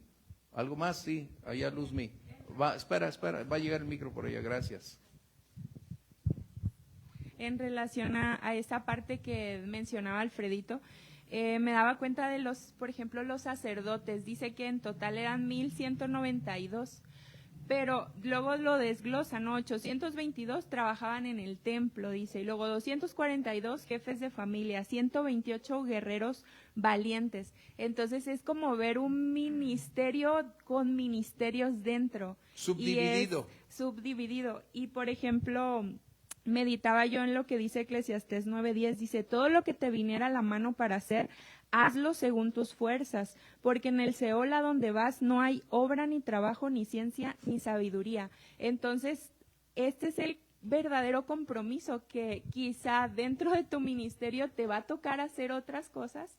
¿Algo más? Sí, allá Luzmi. Espera, va a llegar el micro por allá, gracias. En relación a esa parte que mencionaba Alfredito, me daba cuenta de por ejemplo, los sacerdotes. Dice que en total eran 1,192, pero luego lo desglosa, ¿no? 822 trabajaban en el templo, dice, y luego 242 jefes de familia, 128 guerreros valientes. Entonces es como ver un ministerio con ministerios dentro. Subdividido. Subdividido. Y por ejemplo, meditaba yo en lo que dice Eclesiastés 9:10, dice, todo lo que te viniera a la mano para hacer, hazlo según tus fuerzas, porque en el Seol a donde vas no hay obra, ni trabajo, ni ciencia, ni sabiduría. Entonces, este es el verdadero compromiso, que quizá dentro de tu ministerio te va a tocar hacer otras cosas,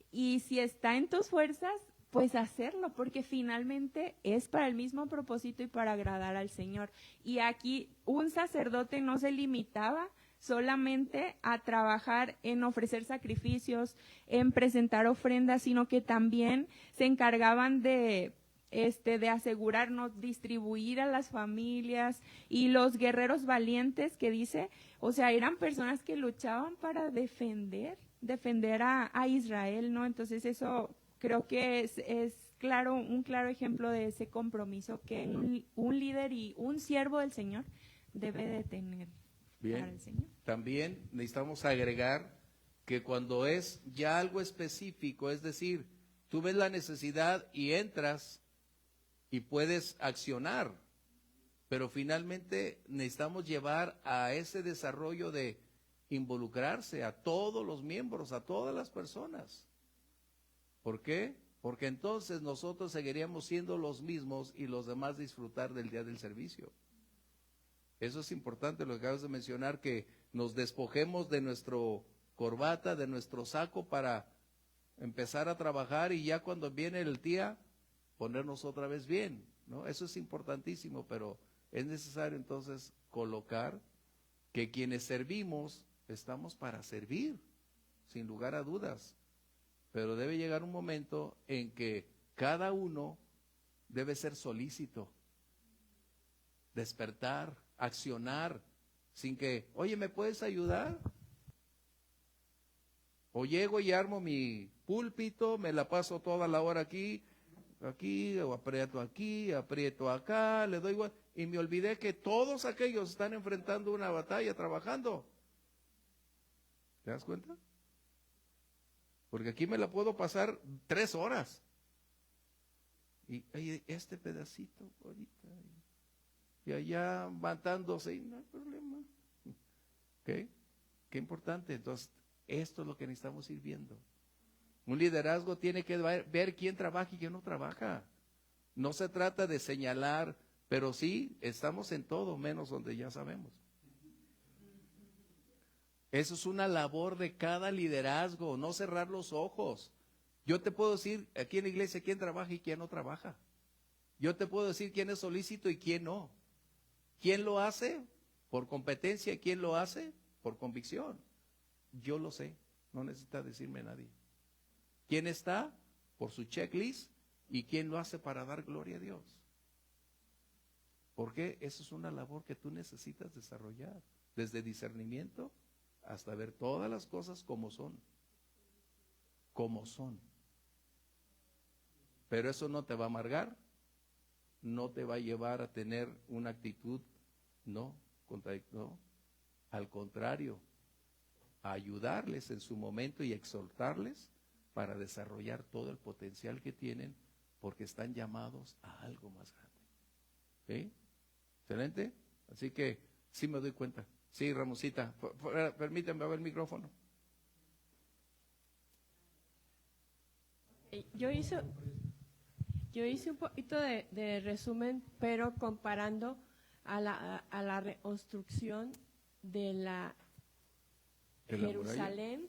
y si está en tus fuerzas, pues hacerlo, porque finalmente es para el mismo propósito y para agradar al Señor. Y aquí un sacerdote no se limitaba solamente a trabajar en ofrecer sacrificios, en presentar ofrendas, sino que también se encargaban de asegurarnos, distribuir a las familias. Y los guerreros valientes que dice, o sea, eran personas que luchaban para defender a Israel, ¿no? Entonces eso creo que es claro, un claro ejemplo de ese compromiso que un líder y un siervo del Señor debe de tener. Bien, también necesitamos agregar que cuando es ya algo específico, es decir, tú ves la necesidad y entras y puedes accionar, pero finalmente necesitamos llevar a ese desarrollo de involucrarse a todos los miembros, a todas las personas. ¿Por qué? Porque entonces nosotros seguiríamos siendo los mismos y los demás disfrutar del día del servicio. Eso es importante lo que acabas de mencionar, que nos despojemos de nuestro corbata, de nuestro saco para empezar a trabajar y ya cuando viene el día ponernos otra vez bien, ¿no? Eso es importantísimo, pero es necesario entonces colocar que quienes servimos estamos para servir, sin lugar a dudas. Pero debe llegar un momento en que cada uno debe ser solícito, despertar, accionar, sin que, oye, ¿me puedes ayudar? O llego y armo mi púlpito, me la paso toda la hora aquí, o aprieto acá, le doy igual, y me olvidé que todos aquellos están enfrentando una batalla, trabajando. ¿Te das cuenta? Porque aquí me la puedo pasar 3 horas. Y este pedacito ahorita. Y allá matándose, y no hay problema. ¿Ok? Qué importante. Entonces, esto es lo que necesitamos ir viendo. Un liderazgo tiene que ver quién trabaja y quién no trabaja. No se trata de señalar, pero sí, estamos en todo, menos donde ya sabemos. Eso es una labor de cada liderazgo, no cerrar los ojos. Yo te puedo decir aquí en la iglesia quién trabaja y quién no trabaja. Yo te puedo decir quién es solícito y quién no. ¿Quién lo hace por competencia y quién lo hace por convicción? Yo lo sé, no necesita decirme nadie. ¿Quién está por su checklist y quién lo hace para dar gloria a Dios? Porque eso es una labor que tú necesitas desarrollar, desde discernimiento hasta ver todas las cosas como son. Como son. Pero eso no te va a amargar, no te va a llevar a tener una actitud, no, al contrario, a ayudarles en su momento y exhortarles para desarrollar todo el potencial que tienen, porque están llamados a algo más grande. ¿Sí? ¿Excelente? Así que sí me doy cuenta. Sí, Ramosita, permíteme ver el micrófono. Yo hice un poquito de resumen, pero comparando a la reconstrucción de la Jerusalén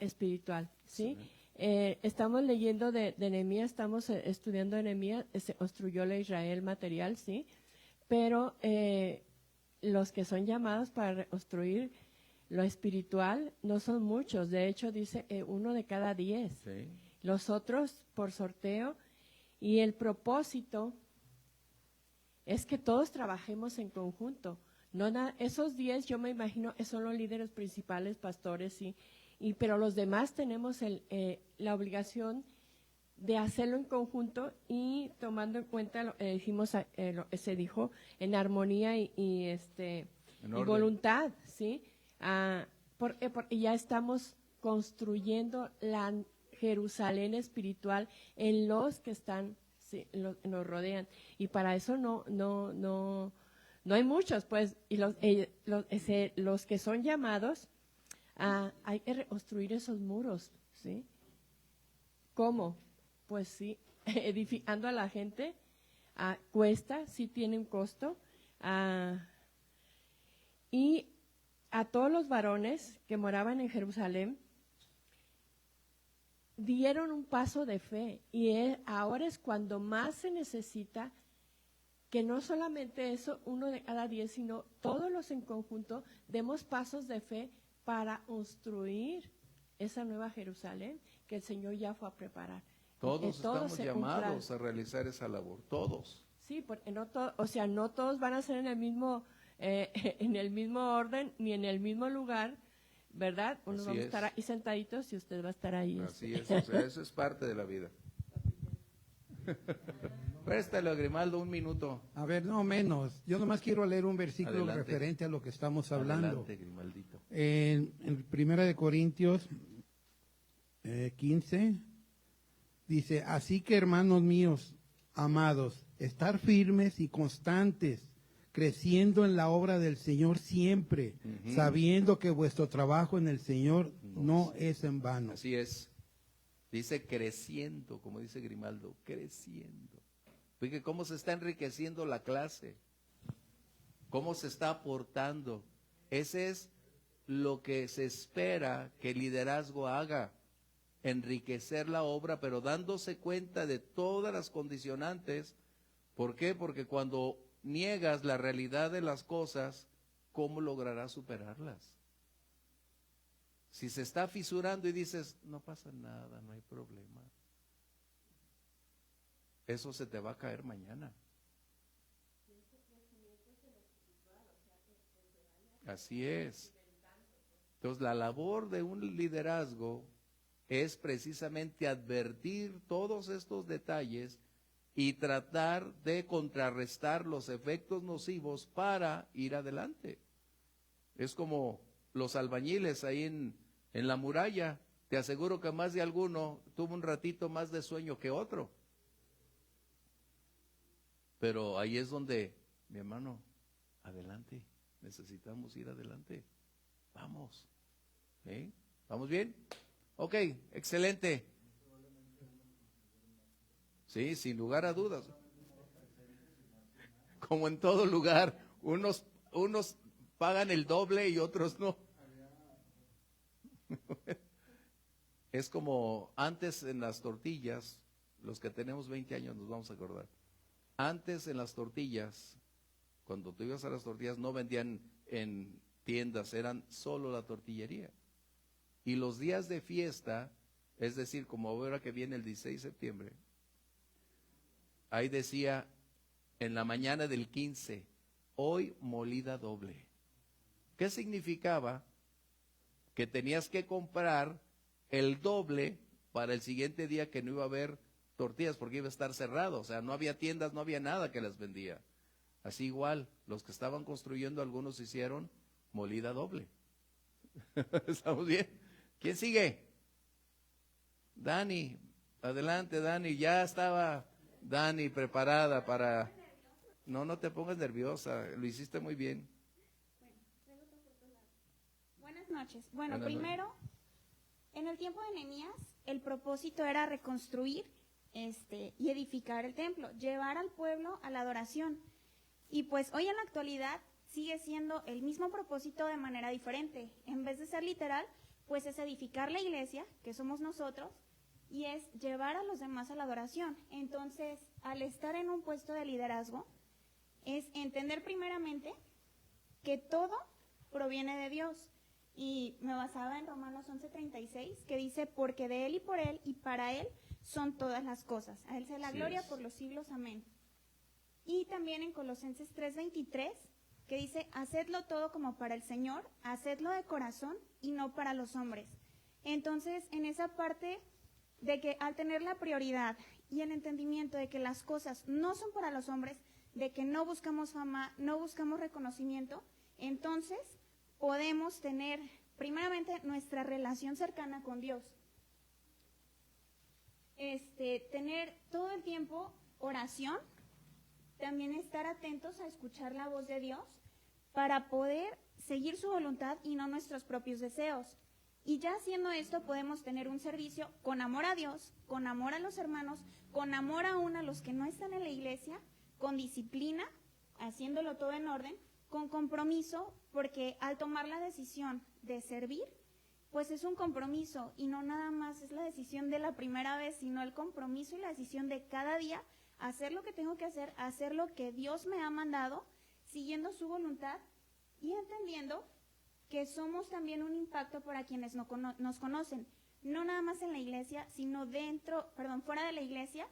espiritual, ¿sí? Estamos leyendo de Nehemías, estamos estudiando de Nehemías, se construyó la Israel material, ¿sí? Pero los que son llamados para reconstruir lo espiritual no son muchos, de hecho dice 1 de cada 10. Sí. Los otros por sorteo, y el propósito es que todos trabajemos en conjunto. Esos 10 yo me imagino son los líderes principales, pastores, pero los demás tenemos la obligación de hacerlo en conjunto y tomando en cuenta, se dijo, en armonía y voluntad, ¿sí? Y ya estamos construyendo la Jerusalén espiritual en los que están, sí, nos rodean, y para eso no hay muchos, pues, y los que son llamados, hay que reconstruir esos muros, ¿sí? ¿Cómo? Pues sí, edificando a la gente, cuesta, sí tiene un costo, y a todos los varones que moraban en Jerusalén dieron un paso de fe, y ahora es cuando más se necesita que no solamente eso, 1 de cada 10, sino todos los en conjunto demos pasos de fe para construir esa nueva Jerusalén que el Señor ya fue a preparar. Todos estamos llamados a realizar esa labor, todos. Sí, porque no todos van a ser en el mismo orden ni en el mismo lugar, ¿verdad? Unos vamos a estar ahí sentaditos y usted va a estar ahí. Así es, o sea, eso es parte de la vida. Préstale a Grimaldo 1 minuto. A ver, no menos. Yo nomás quiero leer un versículo referente a lo que estamos hablando. Adelante, Grimaldito. En 1 Corintios 15, dice, así que hermanos míos, amados, estar firmes y constantes, creciendo en la obra del Señor siempre, sabiendo que vuestro trabajo en el Señor no es en vano. Así es. Dice creciendo, como dice Grimaldo, creciendo. Fíjate cómo se está enriqueciendo la clase, cómo se está aportando. Ese es lo que se espera que el liderazgo haga, enriquecer la obra, pero dándose cuenta de todas las condicionantes. ¿Por qué? Porque cuando niegas la realidad de las cosas, ¿cómo lograrás superarlas? Si se está fisurando y dices, no pasa nada, no hay problema, eso se te va a caer mañana. Así es. Entonces, la labor de un liderazgo es precisamente advertir todos estos detalles y tratar de contrarrestar los efectos nocivos para ir adelante. Es como los albañiles ahí en la muralla. Te aseguro que más de alguno tuvo un ratito más de sueño que otro. Pero ahí es donde, mi hermano, adelante, necesitamos ir adelante. Vamos. ¿Sí? ¿Vamos bien? Ok, excelente. Sí, sin lugar a dudas. Como en todo lugar, unos pagan el doble y otros no. Es como antes en las tortillas, los que tenemos 20 años nos vamos a acordar. Antes en las tortillas, cuando tú ibas a las tortillas, no vendían en tiendas, eran solo la tortillería. Y los días de fiesta, es decir, como ahora que viene el 16 de septiembre, ahí decía en la mañana del 15, hoy molida doble. ¿Qué significaba? Que tenías que comprar el doble para el siguiente día, que no iba a haber tortillas porque iba a estar cerrado, o sea, no había tiendas, no había nada que las vendía. Así igual, los que estaban construyendo, algunos hicieron molida doble. ¿Estamos bien? ¿Quién sigue? Dani, adelante Dani, ya estaba Dani preparada para... No te pongas nerviosa, lo hiciste muy bien. Buenas noches. Bueno, primero, en el tiempo de Nehemías, el propósito era reconstruir y edificar el templo, llevar al pueblo a la adoración. Y pues hoy en la actualidad sigue siendo el mismo propósito de manera diferente. En vez de ser literal, pues es edificar la iglesia, que somos nosotros, y es llevar a los demás a la adoración. Entonces, al estar en un puesto de liderazgo, es entender primeramente que todo proviene de Dios y me basaba en Romanos 11:36, que dice, porque de Él y por Él y para Él son todas las cosas. A Él sea la Así gloria es. por los siglos, amén. Y también en Colosenses 3:23, que dice, hacedlo todo como para el Señor, hacedlo de corazón y no para los hombres. Entonces, en esa parte de que al tener la prioridad y el entendimiento de que las cosas no son para los hombres, de que no buscamos fama, no buscamos reconocimiento, entonces podemos tener primeramente nuestra relación cercana con Dios. Tener todo el tiempo oración, también estar atentos a escuchar la voz de Dios para poder seguir su voluntad y no nuestros propios deseos. Y ya haciendo esto podemos tener un servicio con amor a Dios, con amor a los hermanos, con amor aún a los que no están en la iglesia, con disciplina, haciéndolo todo en orden, con compromiso, porque al tomar la decisión de servir, pues es un compromiso y no nada más es la decisión de la primera vez, sino el compromiso y la decisión de cada día hacer lo que tengo que hacer lo que Dios me ha mandado, siguiendo su voluntad y entendiendo que somos también un impacto para quienes nos conocen, no nada más en la iglesia, sino fuera de la iglesia,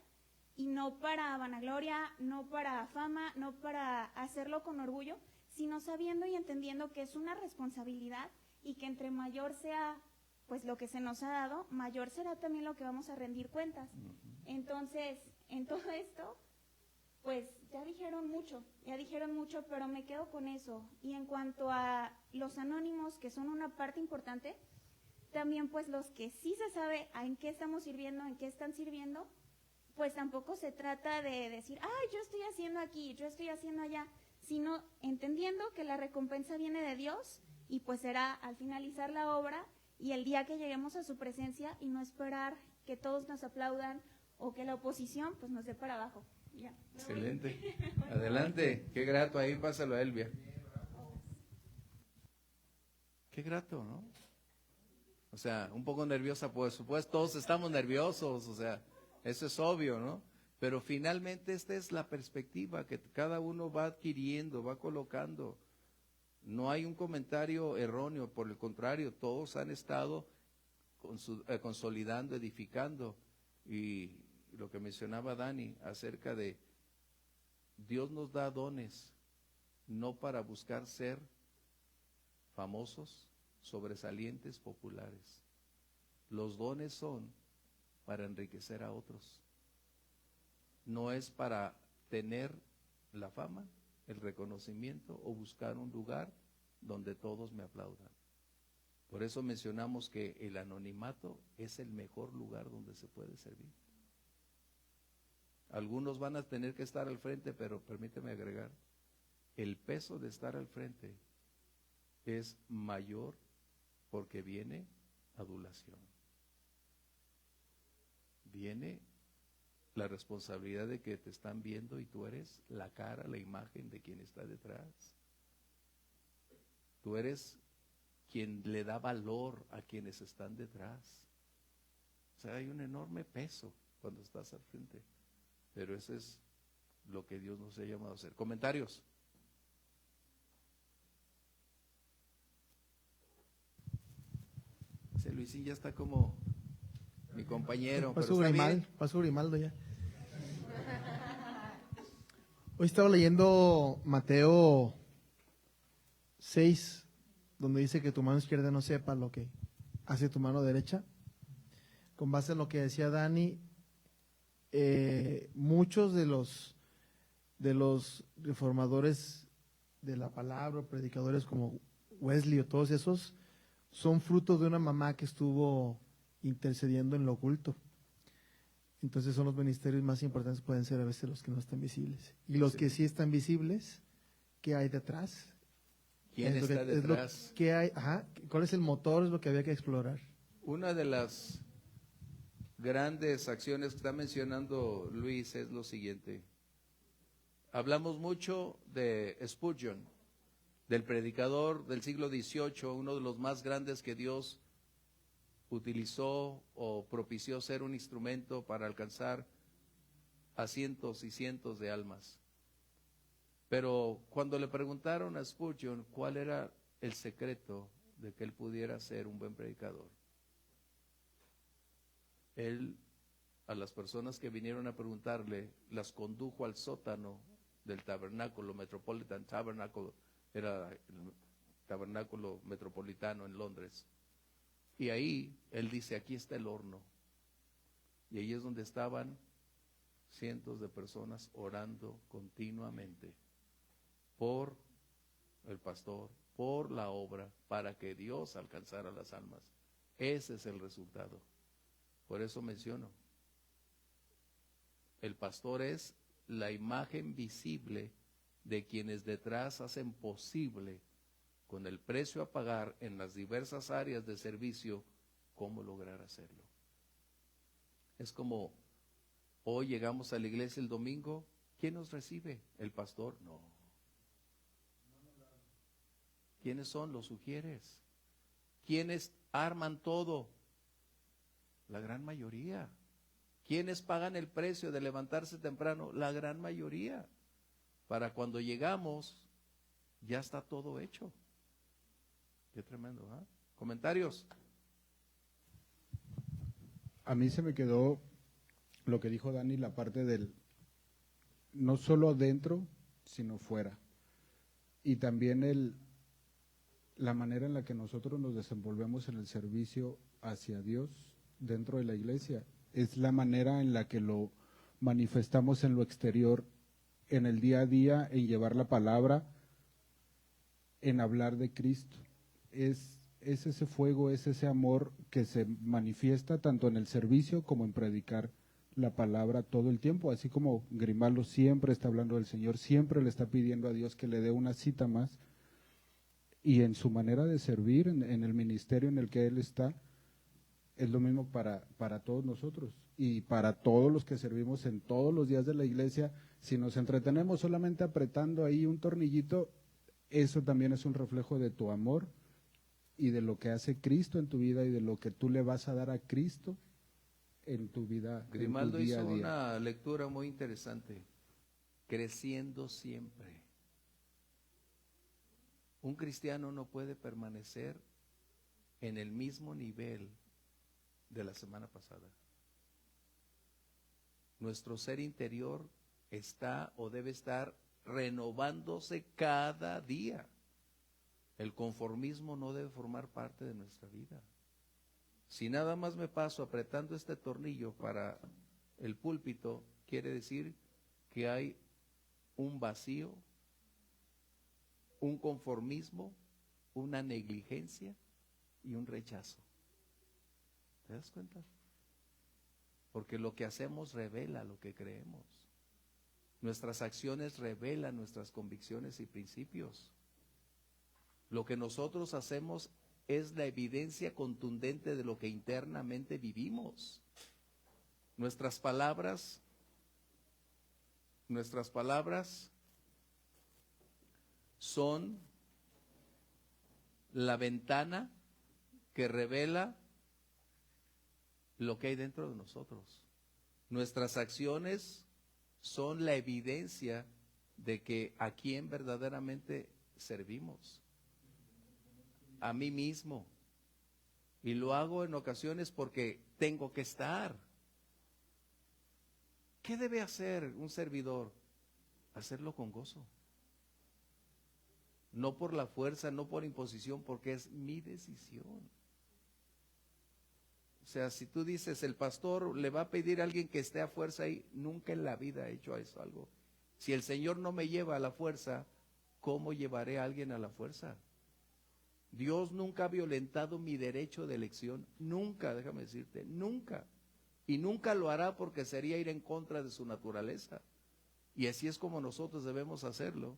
y no para vanagloria, no para fama, no para hacerlo con orgullo, sino sabiendo y entendiendo que es una responsabilidad y que entre mayor sea pues lo que se nos ha dado, mayor será también lo que vamos a rendir cuentas. Entonces, en todo esto, pues ya dijeron mucho, pero me quedo con eso. Y en cuanto a los anónimos, que son una parte importante, también pues los que sí se sabe en qué estamos sirviendo, en qué están sirviendo, pues tampoco se trata de decir, ay, yo estoy haciendo aquí, yo estoy haciendo allá, sino entendiendo que la recompensa viene de Dios y pues será al finalizar la obra y el día que lleguemos a su presencia y no esperar que todos nos aplaudan o que la oposición pues nos dé para abajo. Ya. Excelente. Adelante. Qué grato. Ahí pásalo a Elvia. Qué grato, ¿no? O sea, un poco nerviosa, por supuesto. Todos estamos nerviosos, o sea, eso es obvio, ¿no? Pero finalmente esta es la perspectiva que cada uno va adquiriendo, va colocando. No hay un comentario erróneo, por el contrario, todos han estado consolidando, edificando. Y lo que mencionaba Dani acerca de Dios nos da dones, no para buscar ser famosos, sobresalientes, populares. Los dones son para enriquecer a otros. No es para tener la fama, el reconocimiento o buscar un lugar donde todos me aplaudan. Por eso mencionamos que el anonimato es el mejor lugar donde se puede servir. Algunos van a tener que estar al frente, pero permíteme agregar, el peso de estar al frente es mayor porque viene adulación. Viene la responsabilidad de que te están viendo y tú eres la cara, la imagen de quien está detrás. Tú eres quien le da valor a quienes están detrás. O sea, hay un enorme peso cuando estás al frente. Pero eso es lo que Dios nos ha llamado a hacer. ¿Comentarios? Ese Luisín ya está como mi compañero. Pasó Pero está bien. Grimaldo ya. Hoy estaba leyendo Mateo 6, donde dice que tu mano izquierda no sepa lo que hace tu mano derecha. Con base en lo que decía Dani, muchos de los reformadores de la palabra, predicadores como Wesley o todos esos, son frutos de una mamá que estuvo intercediendo en lo oculto. Entonces son los ministerios más importantes, pueden ser a veces los que no están visibles. Y los que sí están visibles, ¿qué hay detrás? ¿Quién está detrás? ¿Qué hay? Ajá, ¿cuál es el motor? Es lo que había que explorar. Una de las grandes acciones que está mencionando Luis es lo siguiente. Hablamos mucho de Spurgeon, del predicador del siglo XVIII, uno de los más grandes que Dios utilizó o propició ser un instrumento para alcanzar a cientos y cientos de almas. Pero cuando le preguntaron a Spurgeon cuál era el secreto de que él pudiera ser un buen predicador, él a las personas que vinieron a preguntarle, las condujo al sótano del tabernáculo, Metropolitan Tabernacle, era el tabernáculo metropolitano en Londres. Y ahí él dice, aquí está el horno. Y ahí es donde estaban cientos de personas orando continuamente por el pastor, por la obra, para que Dios alcanzara las almas. Ese es el resultado. Por eso menciono, el pastor es la imagen visible de quienes detrás hacen posible, con el precio a pagar en las diversas áreas de servicio, cómo lograr hacerlo. Es como hoy llegamos a la iglesia el domingo, ¿quién nos recibe? ¿El pastor? No. ¿Quiénes son los sugieres? ¿Quiénes arman todo? La gran mayoría. ¿Quiénes pagan el precio de levantarse temprano? La gran mayoría. Para cuando llegamos, ya está todo hecho. Qué tremendo, ¿eh? ¿Comentarios? A mí se me quedó lo que dijo Dani, la parte del no solo dentro, sino fuera. Y también la manera en la que nosotros nos desenvolvemos en el servicio hacia Dios dentro de la iglesia. Es la manera en la que lo manifestamos en lo exterior, en el día a día, en llevar la palabra, en hablar de Cristo. Es ese fuego, es ese amor que se manifiesta tanto en el servicio como en predicar la palabra todo el tiempo, así como Grimaldo siempre está hablando del Señor, siempre le está pidiendo a Dios que le dé una cita más, y en su manera de servir, en el ministerio en el que él está, es lo mismo para todos nosotros y para todos los que servimos en todos los días de la iglesia. Si nos entretenemos solamente apretando ahí un tornillito, eso también es un reflejo de tu amor y de lo que hace Cristo en tu vida y de lo que tú le vas a dar a Cristo en tu vida. Grimaldo en tu día a hizo día. una lectura muy interesante, creciendo siempre. Un cristiano no puede permanecer en el mismo nivel de la semana pasada. Nuestro ser interior está o debe estar renovándose cada día. El conformismo no debe formar parte de nuestra vida. Si nada más me paso apretando este tornillo para el púlpito, quiere decir que hay un vacío, un conformismo, una negligencia y un rechazo. ¿Te das cuenta? Porque lo que hacemos revela lo que creemos. Nuestras acciones revelan nuestras convicciones y principios. Lo que nosotros hacemos es la evidencia contundente de lo que internamente vivimos. Nuestras palabras son la ventana que revela lo que hay dentro de nosotros. Nuestras acciones son la evidencia de que a quién verdaderamente servimos. A mí mismo. Y lo hago en ocasiones porque tengo que estar. ¿Qué debe hacer un servidor? Hacerlo con gozo. No por la fuerza, no por imposición, porque es mi decisión. O sea, si tú dices, el pastor le va a pedir a alguien que esté a fuerza ahí, nunca en la vida he hecho eso algo. Si el Señor no me lleva a la fuerza, ¿cómo llevaré a alguien a la fuerza? Dios nunca ha violentado mi derecho de elección, nunca, déjame decirte, nunca. Y nunca lo hará porque sería ir en contra de su naturaleza. Y así es como nosotros debemos hacerlo.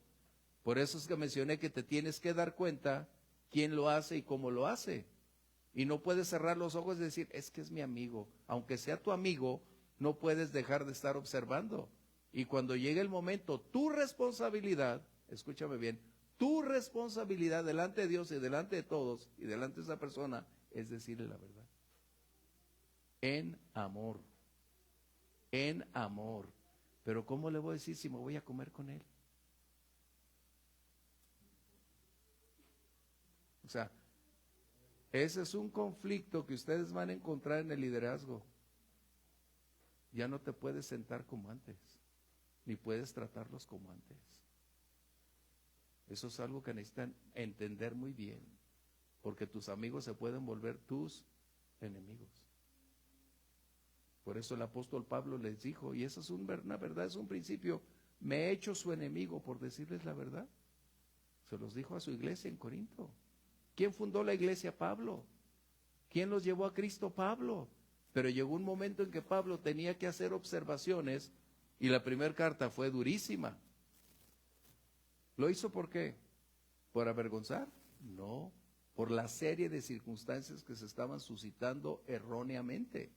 Por eso es que mencioné que te tienes que dar cuenta quién lo hace y cómo lo hace. Y no puedes cerrar los ojos y decir, es que es mi amigo. Aunque sea tu amigo, no puedes dejar de estar observando. Y cuando llegue el momento, tu responsabilidad, escúchame bien, tu responsabilidad delante de Dios y delante de todos y delante de esa persona es decirle la verdad. En amor. En amor. Pero ¿cómo le voy a decir si me voy a comer con él? O sea, Ese es un conflicto que ustedes van a encontrar en el liderazgo. Ya no te puedes sentar como antes, ni puedes tratarlos como antes. Eso es algo que necesitan entender muy bien, porque tus amigos se pueden volver tus enemigos. Por eso el apóstol Pablo les dijo, y eso es una verdad, es un principio, me he hecho su enemigo por decirles la verdad. Se los dijo a su iglesia en Corinto. ¿Quién fundó la iglesia? Pablo. ¿Quién los llevó a Cristo? Pablo. Pero llegó un momento en que Pablo tenía que hacer observaciones y la primera carta fue durísima. ¿Lo hizo por qué? ¿Por avergonzar? No, por la serie de circunstancias que se estaban suscitando erróneamente.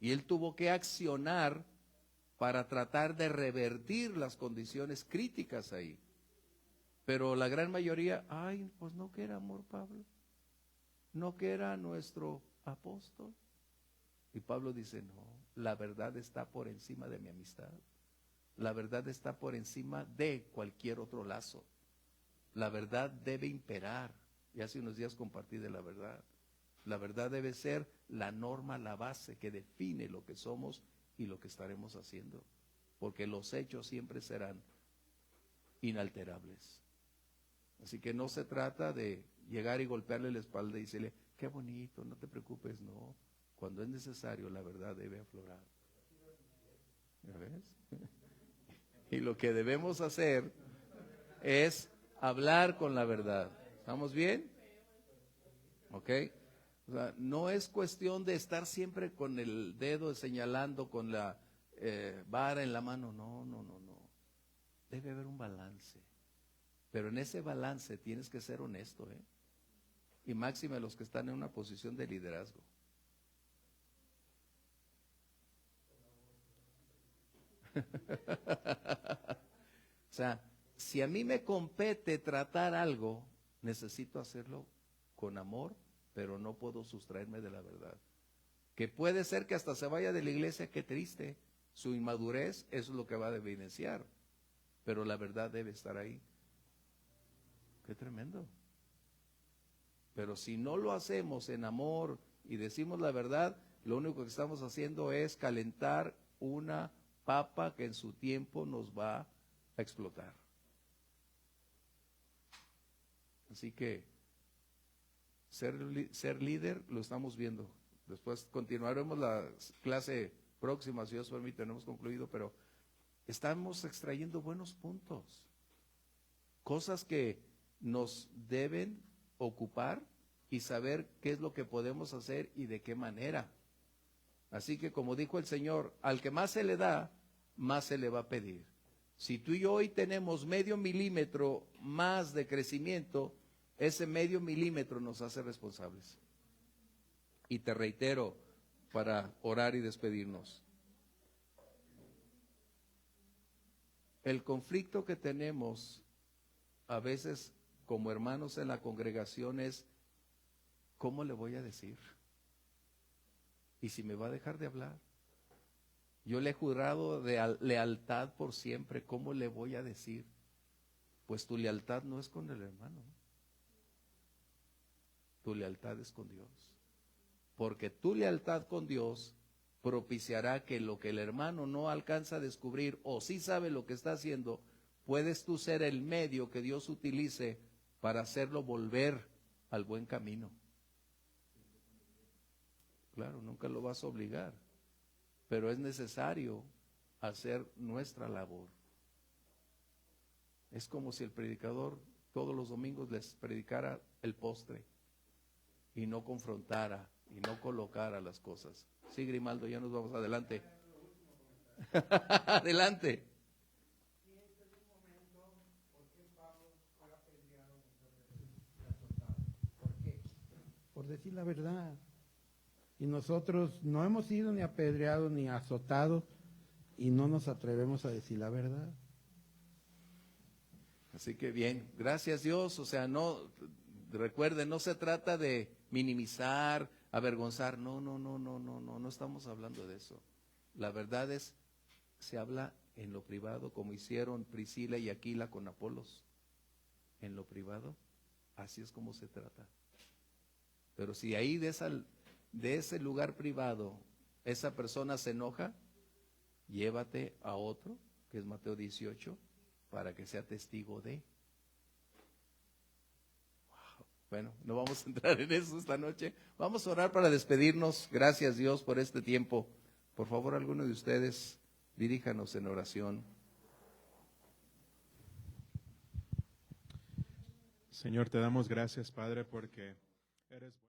Y él tuvo que accionar para tratar de revertir las condiciones críticas ahí. Pero la gran mayoría, ay, pues no que era amor Pablo, no que era nuestro apóstol. Y Pablo dice, no, la verdad está por encima de mi amistad. La verdad está por encima de cualquier otro lazo. La verdad debe imperar. Y hace unos días compartí de la verdad. La verdad debe ser la norma, la base que define lo que somos y lo que estaremos haciendo. Porque los hechos siempre serán inalterables. Así que no se trata de llegar y golpearle la espalda y decirle, qué bonito, no te preocupes, no. Cuando es necesario, la verdad debe aflorar. ¿Ya ves? Y lo que debemos hacer es hablar con la verdad. ¿Estamos bien? ¿Ok? O sea, no es cuestión de estar siempre con el dedo señalando, con la vara en la mano. No. Debe haber un balance. Pero en ese balance tienes que ser honesto, ¿eh? Y máxime los que están en una posición de liderazgo. O sea, si a mí me compete tratar algo, necesito hacerlo con amor, pero no puedo sustraerme de la verdad. Que puede ser que hasta se vaya de la iglesia, qué triste. Su inmadurez, eso es lo que va a evidenciar. Pero la verdad debe estar ahí. Qué tremendo. Pero si no lo hacemos en amor y decimos la verdad, lo único que estamos haciendo es calentar una papa que en su tiempo nos va a explotar. Así que ser líder lo estamos viendo. Después continuaremos la clase próxima, si Dios permite, no hemos concluido, pero estamos extrayendo buenos puntos. Cosas que nos deben ocupar y saber qué es lo que podemos hacer y de qué manera. Así que como dijo el Señor, al que más se le da, más se le va a pedir. Si tú y yo hoy tenemos medio milímetro más de crecimiento, ese medio milímetro nos hace responsables. Y te reitero, para orar y despedirnos, el conflicto que tenemos a veces como hermanos en la congregación es, ¿cómo le voy a decir? ¿Y si me va a dejar de hablar? Yo le he jurado de lealtad por siempre, ¿cómo le voy a decir? Pues tu lealtad no es con el hermano, tu lealtad es con Dios. Porque tu lealtad con Dios propiciará que lo que el hermano no alcanza a descubrir o sí sabe lo que está haciendo, puedes tú ser el medio que Dios utilice para hacerlo volver al buen camino. Claro, nunca lo vas a obligar, pero es necesario hacer nuestra labor. Es como si el predicador todos los domingos les predicara el postre y no confrontara y no colocara las cosas. Sí, Grimaldo, ya nos vamos adelante. Adelante. Por decir la verdad. Y nosotros no hemos sido ni apedreados ni azotados y no nos atrevemos a decir la verdad. Así que bien, gracias Dios. O sea, no, recuerden, no se trata de minimizar, avergonzar. No estamos hablando de eso. La verdad es, se habla en lo privado, como hicieron Priscila y Aquila con Apolos. En lo privado, así es como se trata. Pero si ahí de ese lugar privado esa persona se enoja, llévate a otro, que es Mateo 18, para que sea testigo de. Wow. Bueno, no vamos a entrar en eso esta noche. Vamos a orar para despedirnos. Gracias, Dios, por este tiempo. Por favor, alguno de ustedes, diríjanos en oración. Señor, te damos gracias, Padre, porque